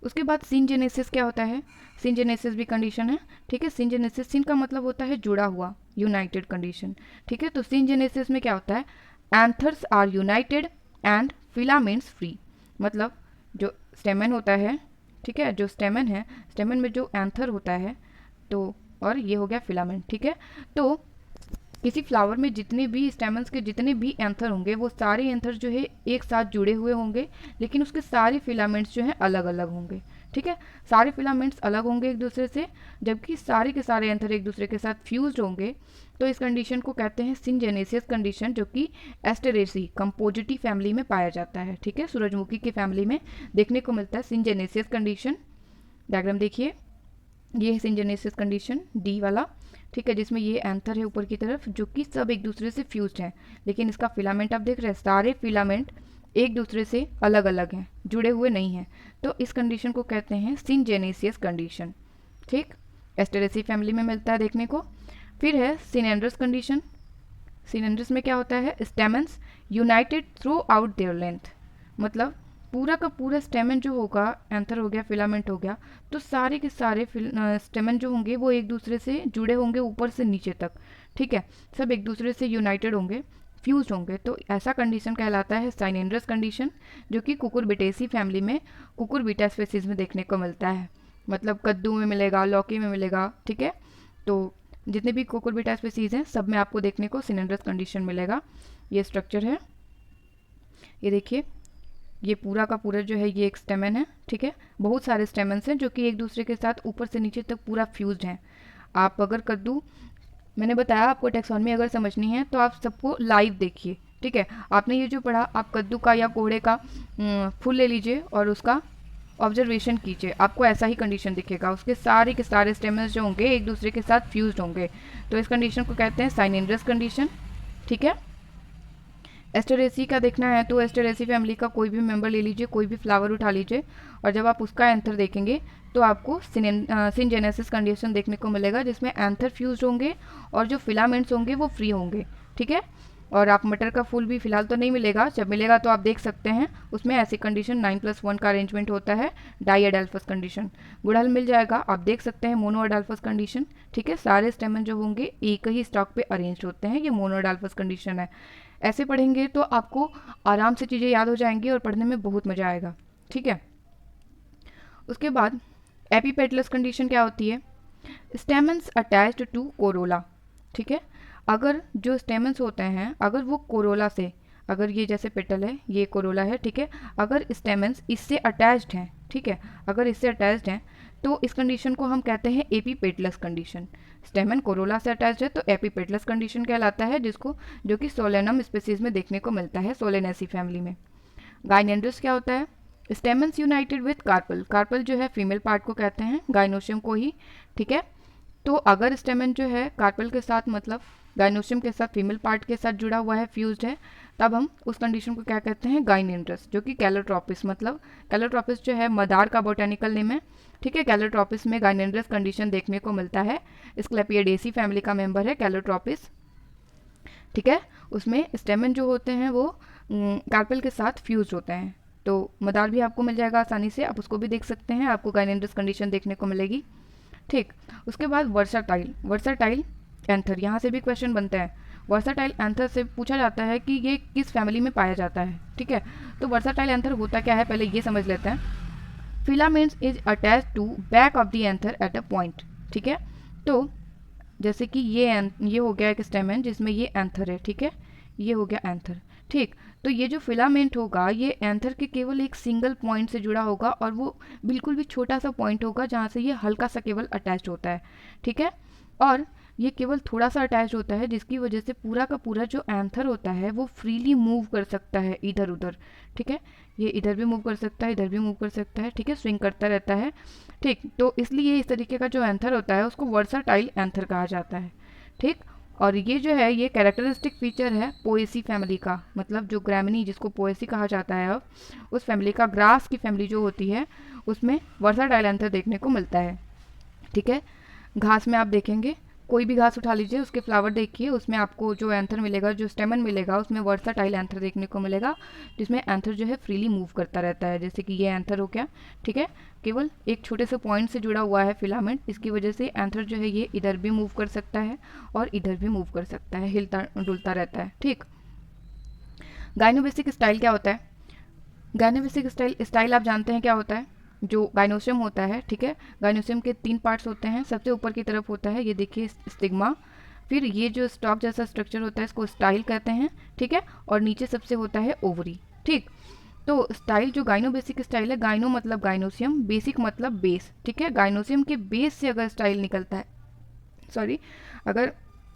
उसके बाद सिनजेनेसिस क्या होता है? सिनजेनेसिस भी कंडीशन है, ठीक है, सिनजेनेसिस, सिन का मतलब होता है जुड़ा हुआ, यूनाइटेड कंडीशन, ठीक है, तो सिनजेनेसिस में क्या होता है? Anthers are united and filaments free, मतलब जो स्टेमन होता है, ठीक है, जो स्टेमन है, स्टेमन में जो एंथर होता है, तो और ये हो गया फिलामेंट, ठीक है, तो किसी फ्लावर में जितने भी स्टेमन्स के जितने भी एंथर होंगे वो सारे एंथर जो है एक साथ जुड़े हुए होंगे, लेकिन उसके सारे फिलामेंट्स जो हैं अलग अलग होंगे, ठीक है, सारे फिलामेंट्स अलग होंगे एक दूसरे से, जबकि सारे के सारे एंथर एक दूसरे के साथ फ्यूज्ड होंगे, तो इस कंडीशन को कहते हैं सिनजेनेसियस कंडीशन, जो कि एस्टेरेसी कंपोजिटी फैमिली में पाया जाता है, ठीक है, सूरजमुखी की फैमिली में देखने को मिलता है सिनजेनेसियस कंडीशन। डायग्राम देखिए, ये है सिनजेनेसिस कंडीशन डी वाला, ठीक है, जिसमें ये एंथर है ऊपर की तरफ जो कि सब एक दूसरे से फ्यूज्ड हैं, लेकिन इसका फिलामेंट आप देख रहे हैं सारे फिलामेंट एक दूसरे से अलग अलग हैं, जुड़े हुए नहीं हैं, तो इस कंडीशन को कहते हैं सिनजेनेसियस कंडीशन। ठीक, एस्टेरेसी फैमिली में मिलता है देखने को। फिर है सिनेंड्रस कंडीशन। सिनेंड्रस में क्या होता है? Stamens United through out there length, मतलब पूरा का पूरा स्टेमन जो होगा, एंथर हो गया, फिलामेंट हो गया, तो सारे के सारे स्टेमन जो होंगे वो एक दूसरे से जुड़े होंगे ऊपर से नीचे तक, ठीक है, सब एक दूसरे से यूनाइटेड होंगे, फ्यूज होंगे, तो ऐसा कंडीशन कहलाता है साइनेंड्रस कंडीशन, जो कि कुकुरबिटेसी फैमिली में कुकुरबिटा स्पीसीज में देखने को मिलता है, मतलब कद्दू में मिलेगा, लौकी में मिलेगा, ठीक है, तो जितने भी कुकुरबिटा स्पीसीज हैं सब में आपको देखने को सिनेंड्रस कंडीशन मिलेगा। ये स्ट्रक्चर है, ये देखिए, ये पूरा का पूरा जो है ये एक स्टेमन है, ठीक है। बहुत सारे स्टेमन्स हैं जो कि एक दूसरे के साथ ऊपर से नीचे तक पूरा फ्यूज्ड हैं। आप अगर कद्दू, मैंने बताया आपको टैक्सोनॉमी अगर समझनी है तो आप सबको लाइव देखिए, ठीक है। आपने ये जो पढ़ा, आप कद्दू का या कोहड़े का फूल ले लीजिए और उसका ऑब्जर्वेशन कीजिए, आपको ऐसा ही कंडीशन दिखेगा। उसके सारे के सारे स्टेमन्स जो होंगे एक दूसरे के साथ फ्यूज्ड होंगे, तो इस कंडीशन को कहते हैं साइनेंड्रस कंडीशन, ठीक है। एस्टरेसी का देखना है तो एस्टरेसी फैमिली का कोई भी मेंबर ले लीजिए, कोई भी फ्लावर उठा लीजिए, और जब आप उसका एंथर देखेंगे तो आपको सिनजेनेसिस कंडीशन देखने को मिलेगा, जिसमें एंथर फ्यूज्ड होंगे और जो फिलामेंट्स होंगे वो फ्री होंगे, ठीक है। और आप मटर का फूल भी फिलहाल तो नहीं मिलेगा, जब मिलेगा तो आप देख सकते हैं, उसमें ऐसी कंडीशन 9+1 का अरेंजमेंट होता है, डाईएडाल्फस कंडीशन। गुड़हल मिल जाएगा, आप देख सकते हैं मोनोअडाल्फस कंडीशन, ठीक है। सारे स्टेमन जो होंगे एक ही स्टॉक पे अरेंज होते हैं, ये मोनोअडाल्फस कंडीशन है। ऐसे पढ़ेंगे तो आपको आराम से चीज़ें याद हो जाएंगी और पढ़ने में बहुत मज़ा आएगा, ठीक है। उसके बाद एपीपेटलस कंडीशन क्या होती है? स्टेमन्स अटैच्ड टू कोरोला, ठीक है। अगर जो स्टेमन्स होते हैं अगर वो कोरोला से, अगर ये जैसे पेटल है ये कोरोला है, ठीक है, अगर स्टेमन्स इससे अटैच्ड हैं, ठीक है, अगर इससे अटैच्ड हैं तो इस कंडीशन को हम कहते हैं एपीपेटलस कंडीशन। स्टेमन कोरोला से अटैच्ड है तो एपीपेटलस कंडीशन कहलाता है, जिसको जो कि सोलेनम स्पीसीज में देखने को मिलता है, सोलेनेसी फैमिली में। गाइनेंड्रस क्या होता है? Stamens united with carpel, carpel जो है फीमेल पार्ट को कहते हैं, गाइनोशियम को ही, ठीक है। तो अगर स्टेमन जो है कार्पल के साथ मतलब गाइनोशियम के साथ फीमेल पार्ट के साथ जुड़ा हुआ है, फ्यूज्ड है, तब हम उस कंडीशन को क्या कहते हैं? गाइनेंड्रस, जो कि कैलोट्रोपिस, मतलब कैलोट्रोपिस जो है मदार का बोटेनिकल नेम है, ठीक है। कैलोट्रोपिस में गाइनेंड्रस कंडीशन देखने को मिलता है। स्क्लेपियडेसी फैमिली का मेंबर है कैलोट्रोपिस, ठीक है। उसमें स्टेमन जो होते हैं वो कार्पल के साथ फ्यूज होते हैं, तो मदार भी आपको मिल जाएगा आसानी से, आप उसको भी देख सकते हैं, आपको गाइनेंड्रस कंडीशन देखने को मिलेगी, ठीक। उसके बाद वर्साटाइल, वर्साटाइल एंथर, यहाँ से भी क्वेश्चन बनते हैं। वर्साटाइल एंथर से पूछा जाता है कि ये किस फैमिली में पाया जाता है, ठीक है। तो वर्साटाइल एंथर होता क्या है पहले ये समझ लेते हैं। Filaments is attach to back of the anther at a point, ठीक है। तो जैसे कि ये हो गया एक स्टेमन जिसमें ये एंथर है, ठीक है, ये हो गया एंथर, ठीक। तो ये जो फिलामेंट होगा ये एंथर के केवल एक सिंगल पॉइंट से जुड़ा होगा, और वो बिल्कुल भी छोटा सा पॉइंट होगा जहाँ से ये हल्का सा केवल अटैच होता है, ठीक है। और ये केवल थोड़ा सा अटैच होता है, जिसकी वजह से पूरा का पूरा जो एंथर होता है वो फ्रीली मूव कर सकता है इधर उधर, ठीक है। ये इधर भी मूव कर सकता है, इधर भी मूव कर सकता है, ठीक है, स्विंग करता रहता है, ठीक। तो इसलिए इस तरीके का जो एंथर होता है उसको वर्साटाइल एंथर कहा जाता है, ठीक। और ये जो है ये कैरेक्टरिस्टिक फीचर है पोएसी फैमिली का, मतलब जो ग्रैमिनी जिसको पोएसी कहा जाता है अब, उस फैमिली का, ग्रास की फैमिली जो होती है उसमें वर्साटाइल एंथर देखने को मिलता है, ठीक है। घास में आप देखेंगे, कोई भी घास उठा लीजिए, उसके फ्लावर देखिए, उसमें आपको जो एंथर मिलेगा, जो स्टेमन मिलेगा, उसमें वर्साटाइल एंथर देखने को मिलेगा, जिसमें एंथर जो है फ्रीली मूव करता रहता है, जैसे कि ये एंथर हो गया, ठीक है। केवल एक छोटे से पॉइंट से जुड़ा हुआ है फिलामेंट, इसकी वजह से एंथर जो है ये इधर भी मूव कर सकता है और इधर भी मूव कर सकता है, हिलता डुलता रहता है, ठीक। गाइनोबेसिक स्टाइल क्या होता है? गाइनोबेसिक स्टाइल आप जानते हैं क्या होता है? जो गाइनोसियम होता है, ठीक है, गाइनोसियम के 3 पार्ट्स होते हैं। सबसे ऊपर की तरफ होता है, ये देखिए, स्टिग्मा, फिर ये जो स्टॉक जैसा स्ट्रक्चर होता है इसको स्टाइल कहते हैं, ठीक है, और नीचे सबसे होता है ओवरी, ठीक। तो स्टाइल जो गाइनोबेसिक स्टाइल है, गाइनो मतलब गाइनोसियम, बेसिक मतलब बेस, ठीक है। गाइनोसियम के बेस से अगर स्टाइल निकलता है, सॉरी, अगर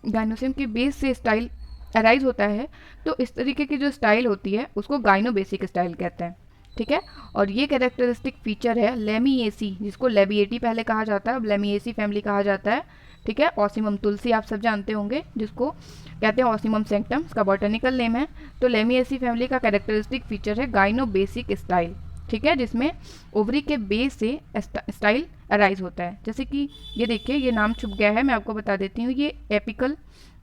गाइनोसियम के बेस से स्टाइल अराइज होता है तो इस तरीके की जो स्टाइल होती है उसको गाइनोबेसिक स्टाइल कहते हैं, ठीक है। और ये कैरेक्टरिस्टिक फीचर है लेमिएसी, जिसको लेबिएटी पहले कहा जाता है, अब लेमिएसी फैमिली कहा जाता है, ठीक है। ऑसिमम तुलसी आप सब जानते होंगे, जिसको कहते हैं ऑसिमम सेंक्टम, इसका बॉटनिकल नेम है। तो लेमिएसी फैमिली का कैरेक्टरिस्टिक फीचर है गाइनोबेसिक स्टाइल, ठीक है, जिसमें ओवरी के बेस से स्टाइल अराइज होता है। जैसे कि ये देखिए, ये नाम छुप गया है, मैं आपको बता देती हूँ, ये एपिकल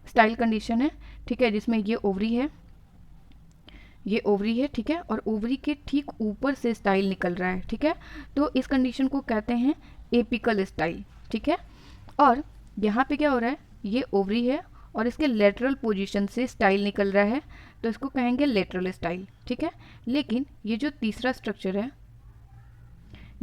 स्टाइल कंडीशन है, ठीक है, जिसमें ये ओवरी है, ये ओवरी है, ठीक है, और ओवरी के ठीक ऊपर से स्टाइल निकल रहा है, ठीक है। तो इस कंडीशन को कहते हैं एपिकल स्टाइल, ठीक है। और यहाँ पे क्या हो रहा है, ये ओवरी है और इसके लेटरल पोजीशन से स्टाइल निकल रहा है, तो इसको कहेंगे लेटरल स्टाइल, ठीक है। लेकिन ये जो तीसरा स्ट्रक्चर है,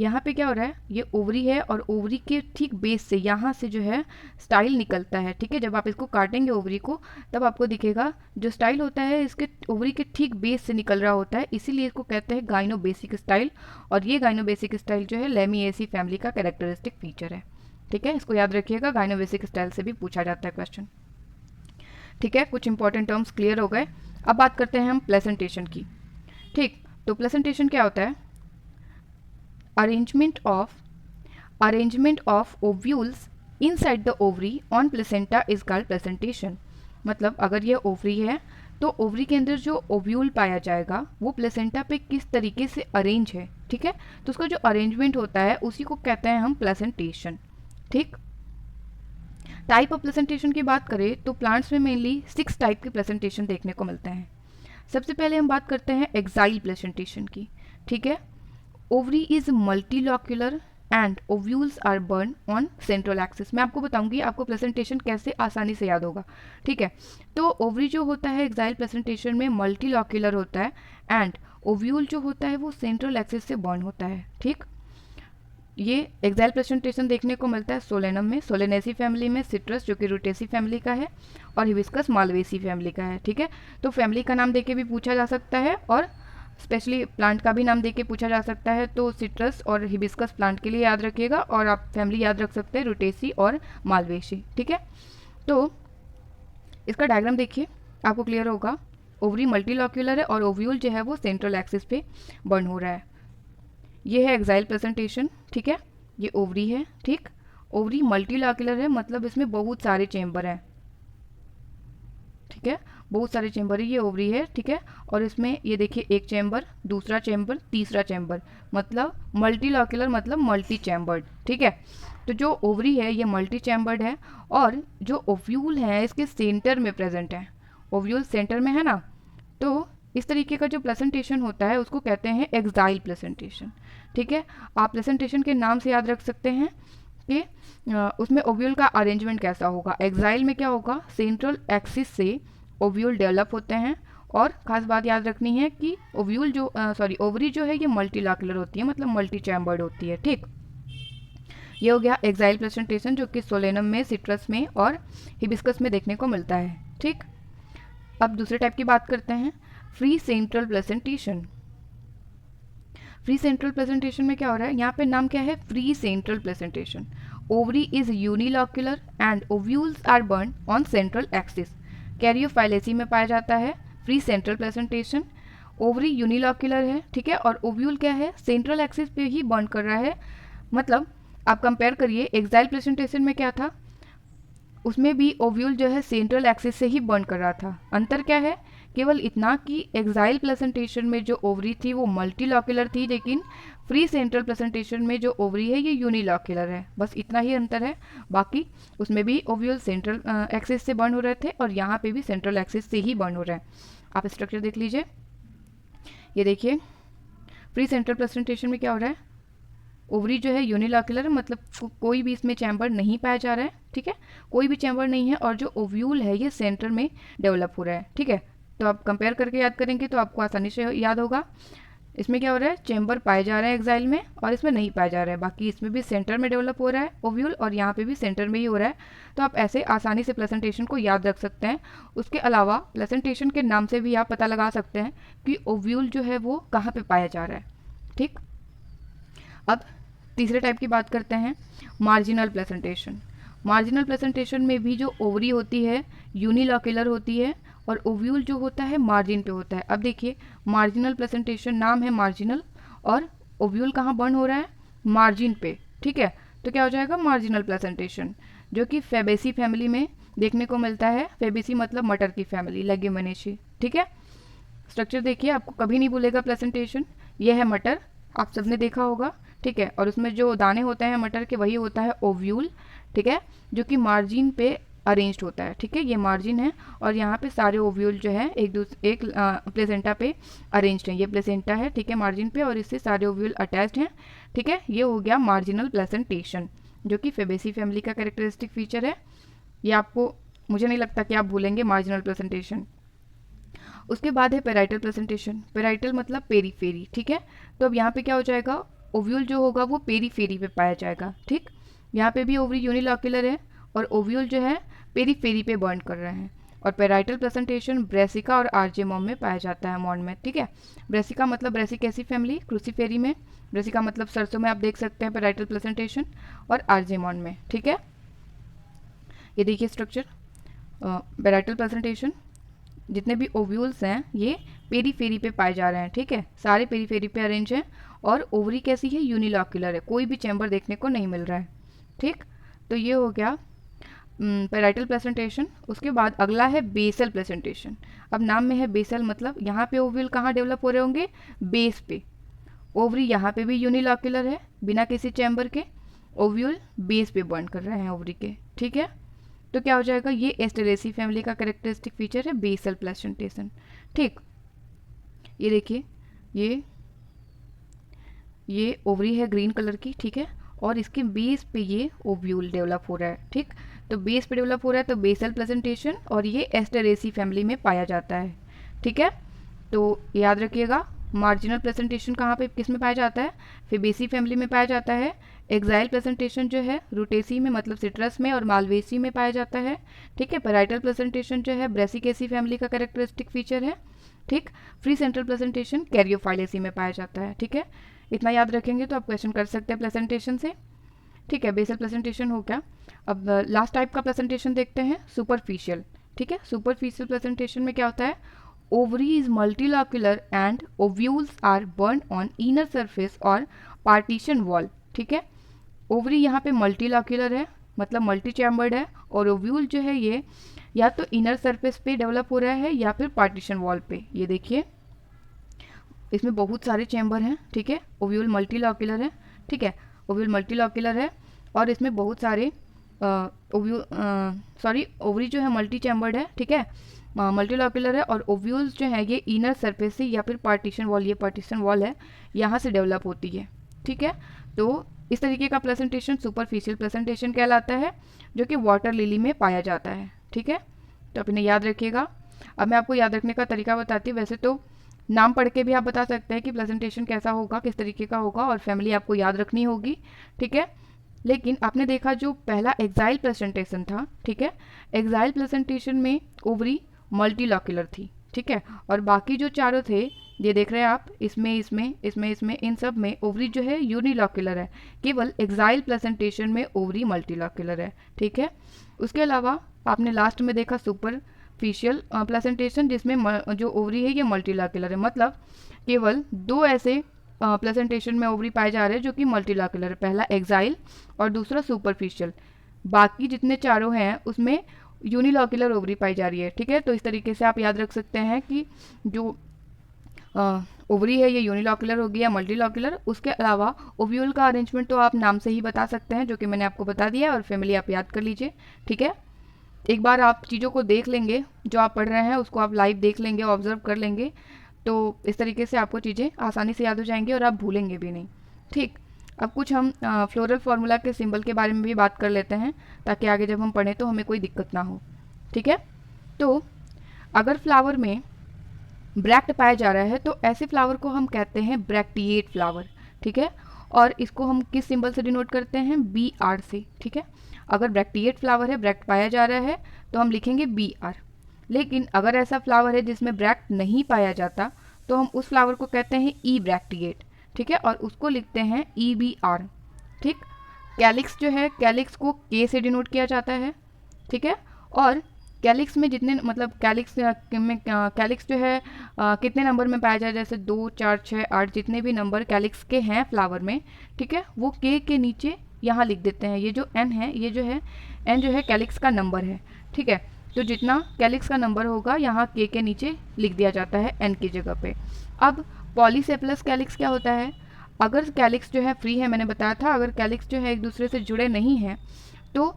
यहाँ पे क्या हो रहा है, ये ओवरी है और ओवरी के ठीक बेस से यहाँ से जो है स्टाइल निकलता है, ठीक है। जब आप इसको काटेंगे ओवरी को तब आपको दिखेगा जो स्टाइल होता है इसके ओवरी के ठीक बेस से निकल रहा होता है, इसीलिए इसको कहते हैं गाइनोबेसिक स्टाइल। और ये गाइनोबेसिक स्टाइल जो है लेमिएसी फैमिली का कैरेक्टरिस्टिक फीचर है, ठीक है। इसको याद रखिएगा, गाइनोबेसिक स्टाइल से भी पूछा जाता है क्वेश्चन, ठीक है। कुछ इंपॉर्टेंट टर्म्स क्लियर हो गए। अब बात करते हैं हम प्लेसेंटेशन की, ठीक। तो प्लेसेंटेशन क्या होता है, arrangement of ovules inside the ovary on placenta is called placentation. मतलब अगर ये ओवरी है तो ओवरी के अंदर जो ओव्यूल पाया जाएगा वो प्लेसेंटा पे किस तरीके से अरेंज है, ठीक है। तो उसका जो अरेंजमेंट होता है उसी को कहते हैं हम प्लेसेंटेशन, ठीक। टाइप ऑफ प्लेसेंटेशन की बात करें तो प्लांट्स में मेनली 6 टाइप के प्लेसेंटेशन देखने को मिलते हैं। सबसे पहले हम बात करते हैं एक्साइल प्लेसेंटेशन की, ठीक है। Ovary is multilocular and ovules are borne on central axis. मैं आपको बताऊंगी आपको प्लेसेंटेशन कैसे आसानी से याद होगा, ठीक है। तो ओवरी जो होता है एक्साइल प्लेसेंटेशन में मल्टीलॉक्यूलर होता है एंड ओव्यूल जो होता है वो सेंट्रल एक्सिस से बर्न होता है, ठीक। ये एक्साइल प्रेजेंटेशन देखने को मिलता है सोलेनम में, सोलेनेसी फैमिली में, सिट्रस जो कि रूटेसी फैमिली का है और हिबिस्कस मालवेसी फैमिली का है, ठीक है। तो फैमिली का नाम देके भी पूछा जा सकता है और स्पेशली प्लांट का भी नाम देके पूछा जा सकता है। तो सिट्रस और हिबिस्कस प्लांट के लिए याद रखिएगा और आप फैमिली याद रख सकते हैं रूटेसी और मालवेसी, ठीक है। तो इसका डायग्राम देखिए आपको क्लियर होगा। ओवरी मल्टीलॉक्यूलर है और ओव्यूल जो है वो सेंट्रल एक्सिस पे बर्न हो रहा है। ये है एक्साइल प्रेजेंटेशन, ठीक है। ये ओवरी है, ठीक। ओवरी मल्टीलॉक्यूलर है मतलब इसमें बहुत सारे चेंबर हैं, ठीक है। बहुत सारे चेंबर है, ये ओवरी है, ठीक है। और इसमें ये देखिए एक चेंबर, दूसरा चेंबर, तीसरा चेंबर, मतलब मल्टीलॉक्यूलर मतलब मल्टी चैम्बर्ड, ठीक है। तो जो ओवरी है ये मल्टी चैम्बर्ड है और जो ओव्यूल है इसके सेंटर में प्रेजेंट है। ओव्यूल सेंटर में है ना, तो इस तरीके का जो प्रेजेंटेशन होता है उसको कहते हैं एक्साइल प्रेजेंटेशन, ठीक है। आप प्रेजेंटेशन के नाम से याद रख सकते हैं कि उसमें ओव्यूल का अरेंजमेंट कैसा होगा। एक्साइल में क्या होगा, सेंट्रल एक्सिस से ओव्यूल डेवलप होते हैं और खास बात याद रखनी है कि ओव्यूल जो ओवरी जो है ये मल्टीलॉक्यूलर होती है मतलब मल्टी चैम्बर्ड होती है, ठीक। ये हो गया एक्साइल प्रेजेंटेशन जो कि सोलेनम में, सिट्रस में और हिबिस्कस में देखने को मिलता है, ठीक। अब दूसरे टाइप की बात करते हैं, free central presentation. Free central presentation में क्या हो रहा है, यहाँ पे नाम क्या है, free central presentation. Ovary is unilocular and ovules are borne on central axis. Caryophyllaceae में पाया जाता है free central presentation. Ovary unilocular है, ठीक है, और ओव्यूल क्या है, सेंट्रल एक्सिस पे ही बर्न कर रहा है। मतलब आप कंपेयर करिए, एक्साइल प्रेजेंटेशन में क्या था, उसमें भी ओव्यूल जो है सेंट्रल एक्सिस से ही बर्न कर रहा था। अंतर क्या है, केवल इतना कि एक्साइल प्रेजेंटेशन में जो ओवरी थी वो मल्टीलॉक्यूलर थी, लेकिन फ्री सेंट्रल प्रेजेंटेशन में जो ओवरी है ये यूनिलॉक्यूलर है, बस इतना ही अंतर है। बाकी उसमें भी ओव्यूल सेंट्रल एक्सिस से बर्न हो रहे थे और यहाँ पे भी सेंट्रल एक्सिस से ही बर्न हो रहा है। आप स्ट्रक्चर देख लीजिए, ये देखिए फ्री सेंट्रल प्रेजेंटेशन में क्या हो रहा है, ओवरी जो है यूनिलॉक्यूलर मतलब कोई भी इसमें चैम्बर नहीं पाया जा रहा है, ठीक है, कोई भी चैम्बर नहीं है और जो ओव्यूल है ये सेंटर में डेवलप हो रहा है, ठीक है। तो आप कंपेयर करके याद करेंगे तो आपको आसानी से याद होगा। इसमें क्या हो रहा है, चैम्बर पाए जा रहे हैं एक्साइल में और इसमें नहीं पाया जा रहा है। बाकी इसमें भी सेंटर में डेवलप हो रहा है ओव्यूल और यहाँ पे भी सेंटर में ही हो रहा है। तो आप ऐसे आसानी से प्रेजेंटेशन को याद रख सकते हैं। उसके अलावा प्रेजेंटेशन के नाम से भी आप पता लगा सकते हैं कि ओव्यूल जो है वो कहाँ पर पाया जा रहा है, ठीक। अब तीसरे टाइप की बात करते हैं, मार्जिनल प्रेजेंटेशन। मार्जिनल प्रेजेंटेशन में भी जो ओवरी होती है यूनिलॉक्यूलर होती है और ओव्यूल जो होता है मार्जिन पे होता है। अब देखिए मार्जिनल प्रेजेंटेशन, नाम है मार्जिनल और ओव्यूल कहाँ बर्न हो रहा है, मार्जिन पे, ठीक है। तो क्या हो जाएगा, मार्जिनल प्रेजेंटेशन, जो कि फेबेसी फैमिली में देखने को मिलता है। फेबेसी मतलब मटर की फैमिली, लेग्यूमिनेसी, ठीक है। स्ट्रक्चर देखिए, आपको कभी नहीं भूलेगा प्रेजेंटेशन। ये है मटर, आप सबने देखा होगा, ठीक है, और उसमें जो दाने होते हैं मटर के वही होता है ओव्यूल, ठीक है, जो कि मार्जिन पे अरेंज्ड होता है, ठीक है। ये मार्जिन है और यहाँ पे सारे ओव्यूल जो है एक प्लेसेंटा पे अरेंज्ड हैं। ये प्लेसेंटा है, ठीक है, मार्जिन पे और इससे सारे ओव्यूल अटैच्ड हैं, ठीक है। ये हो गया मार्जिनल प्लेसेंटेशन जो कि फेबेसी फैमिली का कैरेक्टरिस्टिक फीचर है। ये आपको, मुझे नहीं लगता कि आप भूलेंगे मार्जिनल प्लेसेंटेशन। उसके बाद है पेराइटल प्रेजेंटेशन। पेराइटल मतलब पेरीफेरी, ठीक है। तो अब यहाँ पे क्या हो जाएगा, ओव्यूल जो होगा वो पेरीफेरी पे पाया जाएगा। ठीक, यहाँ पे भी ओवरी यूनिलॉक्यूलर है और ओव्यूल जो है पेरीफेरी पे बर्न कर रहे हैं। और पेराइटल प्रेजेंटेशन ब्रेसिका और आर्जेमॉम में पाया जाता है मॉन में। ठीक है, ब्रेसिका मतलब ब्रेसिकेसी फैमिली क्रूसीफेरी में, ब्रेसिका मतलब सरसों में आप देख सकते हैं पेराइटल प्रेजेंटेशन, और आर्जेमॉन में। ठीक है, ये देखिए स्ट्रक्चर, पेराइटल प्रेजेंटेशन, जितने भी ओव्यूल्स हैं ये पेरीफेरी पे पाए जा रहे हैं। ठीक है, सारे पेरीफेरी पे अरेंज हैं और ओवरी कैसी है, यूनिलॉक्यूलर है, कोई भी चैम्बर देखने को नहीं मिल रहा है। ठीक, तो ये हो गया पेराइटल प्रेजेंटेशन। उसके बाद अगला है बेसल प्रेजेंटेशन। अब नाम में है बेसल, मतलब यहाँ पे ओव्यूल कहाँ डेवलप हो रहे होंगे, बेस पे। ओवरी यहाँ पे भी यूनिलॉक्यूलर है बिना किसी चैम्बर के, ओव्यूल बेस पे बर्न कर रहे हैं ओवरी के। ठीक है, तो क्या हो जाएगा, ये एस्टेरेसी फैमिली का कैरेक्टरिस्टिक फीचर है बेसल प्रेजेंटेशन। ठीक, ये देखिए ये ओवरी है ग्रीन कलर की। ठीक है, और इसके बेस पे ये ओव्यूल डेवलप हो रहा है। ठीक, तो बेस पे डेवलप हो रहा है तो बेसल प्रेजेंटेशन, और ये एस्टेरेसी फैमिली में पाया जाता है। ठीक है, तो याद रखिएगा मार्जिनल प्रेजेंटेशन कहाँ पे किस में पाया जाता है, फेबेसी फैमिली में पाया जाता है। एक्साइल प्रेजेंटेशन जो है रूटेसी में मतलब सिट्रस में और मालवेसी में पाया जाता है। ठीक है, पेराइटल प्रेजेंटेशन जो है ब्रेसिकेसी फैमिली का कैरेक्टरिस्टिक फीचर है। ठीक, फ्री सेंट्रल प्रेजेंटेशन कैरियोफाइलेसी में पाया जाता है। ठीक है, इतना याद रखेंगे तो आप क्वेश्चन कर सकते हैं प्रेजेंटेशन से। ठीक है, बेसल प्रेजेंटेशन हो गया। अब लास्ट टाइप का प्रेजेंटेशन देखते हैं, सुपरफिशियल। ठीक है, सुपरफिशियल प्रेजेंटेशन में क्या होता है, ovary is multilocular and ovules are burned on inner surface और partition wall। ठीक है, ओवरी यहाँ पे मल्टीलॉक्यूलर है मतलब मल्टी चैम्बर्ड है, और ओव्यूल जो है ये या तो इनर सरफेस पे डेवलप हो रहा है या फिर पार्टीशन वॉल पे। ये देखिए इसमें बहुत सारे चैम्बर हैं। ठीक है, ओव्यूल मल्टीलॉक्यूलर है। ठीक है, ओव्यूल मल्टीलॉक्यूलर है और इसमें बहुत सारे ओवरी जो है मल्टी चैम्बर्ड है। ठीक है, मल्टीलॉक्यूलर है और ओव्यूल्स जो है ये इनर सरफेस से या फिर पार्टीशन वॉल, ये पार्टीशन वॉल है, यहाँ से डेवलप होती है। ठीक है, तो इस तरीके का प्रेजेंटेशन सुपरफिशियल प्रेजेंटेशन कहलाता है, जो कि वाटर लिली में पाया जाता है। ठीक है, तो अपने याद रखिएगा। अब मैं आपको याद रखने का तरीका बताती हूँ। वैसे तो नाम पढ़ के भी आप बता सकते हैं कि प्रेजेंटेशन कैसा होगा, किस तरीके का होगा, और फैमिली आपको याद रखनी होगी। ठीक है, लेकिन आपने देखा जो पहला एक्साइल प्रेजेंटेशन था, ठीक है, एक्साइल प्रेजेंटेशन में ओवरी मल्टीलॉक्यूलर थी। ठीक है, और बाकी जो चारों थे ये देख रहे हैं आप, इसमें इन सब में ओवरी जो है यूनिलॉक्यूलर है, केवल एक्साइल प्रेजेंटेशन में ओवरी मल्टीलॉक्यूलर है। ठीक है, उसके अलावा आपने लास्ट में देखा सुपरफिशियल प्रेजेंटेशन, जिसमें जो ओवरी है ये मल्टीलॉक्यूलर है, मतलब केवल दो ऐसे प्रेजेंटेशन में ओवरी पाए जा रहे हैं जो कि मल्टीलॉक्यूलर है, पहला एक्साइल और दूसरा सुपरफिशियल। बाकी जितने चारों हैं उसमें यूनिलॉक्यूलर ओवरी पाई जा रही है। ठीक है, तो इस तरीके से आप याद रख सकते हैं कि जो ओवरी है ये यूनिलॉक्यूलर होगी या मल्टीलॉक्यूलर। उसके अलावा ओव्यूल का अरेंजमेंट तो आप नाम से ही बता सकते हैं, जो कि मैंने आपको बता दिया, और फैमिली आप याद कर लीजिए। ठीक है, एक बार आप चीज़ों को देख लेंगे, जो आप पढ़ रहे हैं उसको आप लाइव देख लेंगे, ऑब्जर्व कर लेंगे, तो इस तरीके से आपको चीज़ें आसानी से याद हो जाएंगी और आप भूलेंगे भी नहीं। ठीक, अब कुछ हम फ्लोरल फार्मूला के सिंबल के बारे में भी बात कर लेते हैं, ताकि आगे जब हम पढ़ें तो हमें कोई दिक्कत ना हो। ठीक है, तो अगर फ्लावर में ब्रैक्ट पाया जा रहा है तो ऐसे फ्लावर को हम कहते हैं ब्रैक्टिएट फ्लावर। ठीक है, और इसको हम किस सिंबल से डिनोट करते हैं, BR से। ठीक है, अगर ब्रैक्टिएट फ्लावर है, ब्रैक्ट पाया जा रहा है, तो हम लिखेंगे BR। लेकिन अगर ऐसा फ्लावर है जिसमें ब्रैक्ट नहीं पाया जाता तो हम उस फ्लावर को कहते हैं ई ब्रैक्टिएट। ठीक है, और उसको लिखते हैं EBR। ठीक, कैलिक्स जो है, कैलिक्स को K से डिनोट किया जाता है। ठीक है, और कैलिक्स में जितने मतलब कैलिक्स जो है कितने नंबर में पाया जाए, जैसे 2, 4, 6, 8 जितने भी नंबर कैलिक्स के हैं फ्लावर में, ठीक है, वो K के नीचे यहाँ लिख देते हैं। ये जो N है, ये जो है N जो है कैलिक्स का नंबर है। ठीक है, तो जितना कैलिक्स का नंबर होगा यहाँ K के नीचे लिख दिया जाता है N की जगह पे। अब पॉलीसेप्लस कैलिक्स क्या होता है, अगर कैलिक्स जो है फ्री है, मैंने बताया था, अगर कैलिक्स जो है एक दूसरे से जुड़े नहीं हैं तो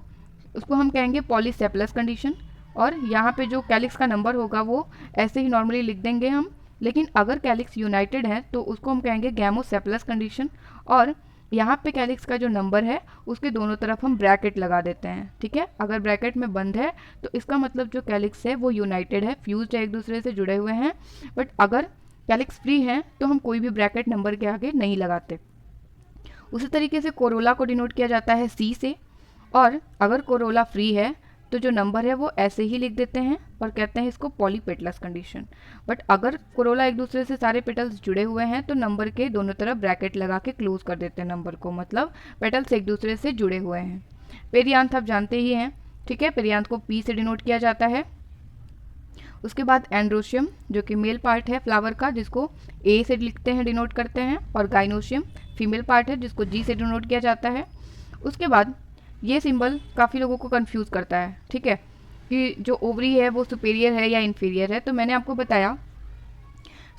उसको हम कहेंगे पॉलीसेप्लस कंडीशन, और यहाँ पे जो कैलिक्स का नंबर होगा वो ऐसे ही नॉर्मली लिख देंगे हम। लेकिन अगर कैलिक्स यूनाइटेड है तो उसको हम कहेंगे गैमोसेप्लस कंडीशन, और यहाँ पे कैलिक्स का जो नंबर है उसके दोनों तरफ हम ब्रैकेट लगा देते हैं। ठीक है, अगर ब्रैकेट में बंद है तो इसका मतलब जो कैलिक्स है वो यूनाइटेड है, फ्यूज्ड है, एक दूसरे से जुड़े हुए हैं। बट अगर कैलिक्स फ्री हैं तो हम कोई भी ब्रैकेट नंबर के आगे नहीं लगाते। उसी तरीके से कोरोला को डिनोट किया जाता है सी से, और अगर कोरोला फ्री है तो जो नंबर है वो ऐसे ही लिख देते हैं और कहते हैं इसको पॉलीपेटलस कंडीशन। बट अगर कोरोला एक दूसरे से सारे पेटल्स जुड़े हुए हैं तो नंबर के दोनों तरफ ब्रैकेट लगा के क्लोज कर देते हैं नंबर को, मतलब पेटल्स एक दूसरे से जुड़े हुए हैं। पेरियांथ आप जानते ही हैं, ठीक है, पेरियांथ को पी से डिनोट किया जाता है। उसके बाद एंड्रोशियम जो कि मेल पार्ट है फ्लावर का, जिसको ए से लिखते हैं, डिनोट करते हैं, और गाइनोशियम फीमेल पार्ट है जिसको जी से डिनोट किया जाता है। उसके बाद ये सिंबल काफ़ी लोगों को कंफ्यूज करता है, ठीक है, कि जो ओवरी है वो सुपेरियर है या इन्फीरियर है। तो मैंने आपको बताया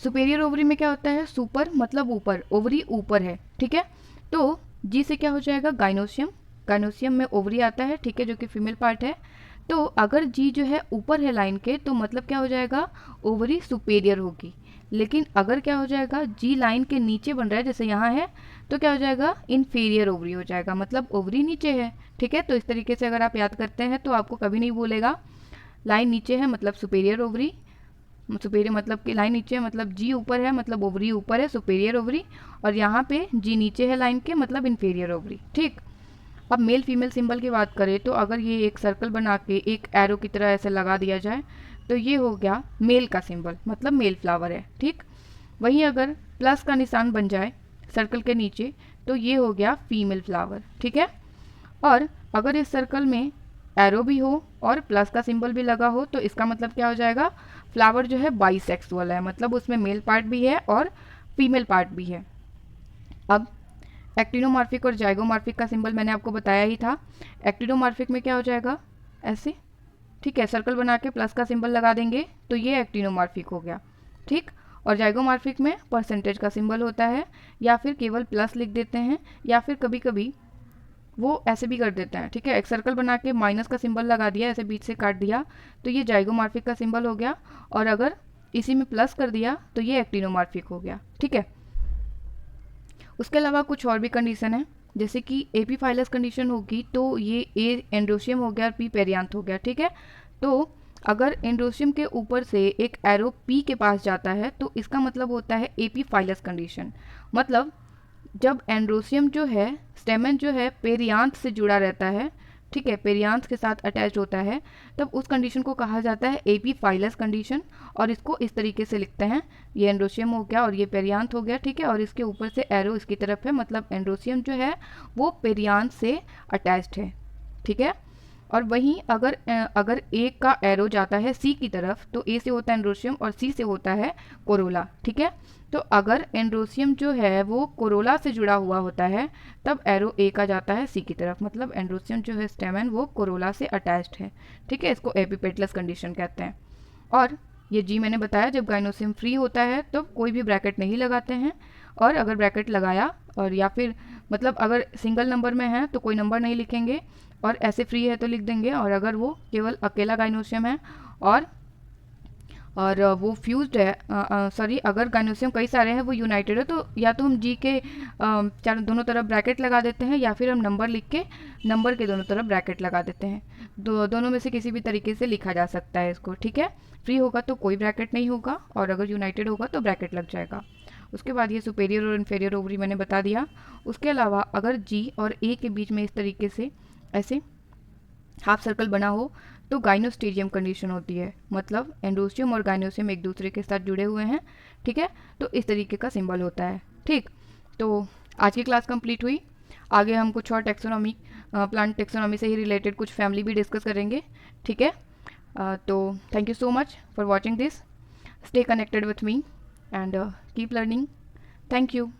सुपेरियर ओवरी में क्या होता है, सुपर मतलब ऊपर, ओवरी ऊपर है, ठीक है। तो जी से क्या हो जाएगा, गाइनोशियम, गाइनोशियम में ओवरी आता है, ठीक है, जो कि फीमेल पार्ट है। तो अगर जी जो है ऊपर है लाइन के तो मतलब क्या हो जाएगा, ओवरी सुपेरियर होगी। लेकिन अगर क्या हो जाएगा, जी लाइन के नीचे बन रहा है जैसे यहाँ है, तो क्या हो जाएगा, इन्फीरियर ओवरी हो जाएगा, मतलब ओवरी नीचे है, ठीक है। तो इस तरीके से अगर आप याद करते हैं तो आपको कभी नहीं भूलेगा, लाइन नीचे है मतलब सुपेरियर ओवरी, सुपेरियर मतलब कि लाइन नीचे है मतलब जी ऊपर है मतलब ओवरी ऊपर है, सुपेरियर ओवरी, और यहाँ पे जी नीचे है लाइन के मतलब इन्फीरियर ओवरी, ठीक। अब मेल फीमेल सिंबल की बात करें तो अगर ये एक सर्कल बना के एक एरो की तरह ऐसे लगा दिया जाए तो ये हो गया मेल का सिंबल, मतलब मेल फ्लावर है, ठीक। वहीं अगर प्लस का निशान बन जाए सर्कल के नीचे तो ये हो गया फीमेल फ्लावर, ठीक है। और अगर इस सर्कल में एरो भी हो और प्लस का सिंबल भी लगा हो तो इसका मतलब क्या हो जाएगा, फ्लावर जो है बाइसेक्सुअल है, मतलब उसमें मेल पार्ट भी है और फीमेल पार्ट भी है। अब एक्टिनोमॉर्फिक और जाइगोमॉर्फिक का सिंबल मैंने आपको बताया ही था। एक्टिनोमॉर्फिक में क्या हो जाएगा, ऐसे, ठीक है, सर्कल बना के प्लस का सिंबल लगा देंगे तो ये एक्टिनोमॉर्फिक हो गया, ठीक। और जाइगोमॉर्फिक में परसेंटेज का सिंबल होता है, या फिर केवल प्लस लिख देते हैं, या फिर कभी कभी वो ऐसे भी कर देते हैं, ठीक है, एक सर्कल बना के माइनस का सिंबल लगा दिया, ऐसे बीच से काट दिया तो ये जाइगोमॉर्फिक का सिंबल हो गया, और अगर इसी में प्लस कर दिया तो ये एक्टिनोमॉर्फिक हो गया, ठीक है। उसके अलावा कुछ और भी कंडीशन है, जैसे कि एपीफाइलस कंडीशन होगी तो ये ए एंड्रोशियम हो गया और पी पेरियांथ हो गया, ठीक है। तो अगर एंड्रोशियम के ऊपर से एक एरो पी के पास जाता है तो इसका मतलब होता है एपीफाइलस कंडीशन, मतलब जब एंड्रोशियम जो है, स्टेमन जो है पेरियांथ से जुड़ा रहता है, ठीक है, पेरियांथ के साथ अटैच होता है, तब उस कंडीशन को कहा जाता है एपीफाइलस कंडीशन। और इसको इस तरीके से लिखते हैं, ये एंड्रोशियम हो गया और ये पेरियांथ हो गया, ठीक है, और इसके ऊपर से एरो इसकी तरफ है, मतलब एंड्रोशियम जो है वो पेरियांथ से अटैच्ड है, ठीक है। और वहीं अगर ए का एरो जाता है सी की तरफ तो ए से होता है एंड्रोशियम और सी से होता है कोरोला, ठीक है। तो अगर एंड्रोशियम जो है वो कोरोला से जुड़ा हुआ होता है तब एरो ए का जाता है सी की तरफ, मतलब एंड्रोशियम जो है स्टेमन वो कोरोला से अटैच्ड है, ठीक है, इसको एपीपेटलस कंडीशन कहते हैं। और ये जी मैंने बताया जब गाइनोसियम फ्री होता है तो कोई भी ब्रैकेट नहीं लगाते हैं, और अगर ब्रैकेट लगाया और या फिर मतलब अगर सिंगल नंबर में है तो कोई नंबर नहीं लिखेंगे, और ऐसे फ्री है तो लिख देंगे, और अगर वो केवल अकेला गाइनोसियम है और वो फ्यूज्ड है, सॉरी, अगर गाइनोसियम कई सारे हैं वो यूनाइटेड है तो या तो हम जी के चारों दोनों तरफ ब्रैकेट लगा देते हैं, या फिर हम नंबर लिख के नंबर के दोनों तरफ ब्रैकेट लगा देते हैं, दोनों में से किसी भी तरीके से लिखा जा सकता है इसको, ठीक है। फ्री होगा तो कोई ब्रैकेट नहीं होगा, और अगर यूनाइटेड होगा तो ब्रैकेट लग जाएगा। उसके बाद ये सुपेरियर और इन्फेरियर ओवरी मैंने बता दिया। उसके अलावा अगर जी और ए के बीच में इस तरीके से ऐसे हाफ सर्कल बना हो तो गाइनोस्टेरियम कंडीशन होती है, मतलब एंडोस्टियम और गाइनोसियम एक दूसरे के साथ जुड़े हुए हैं, ठीक है, तो इस तरीके का सिंबल होता है, ठीक। तो आज की क्लास कंप्लीट हुई, आगे हम कुछ और टेक्सोनॉमी, प्लांट टेक्सोनॉमी से ही रिलेटेड कुछ फैमिली भी डिस्कस करेंगे, ठीक है। तो thank you so much for watching this, stay connected with me and keep learning, thank you.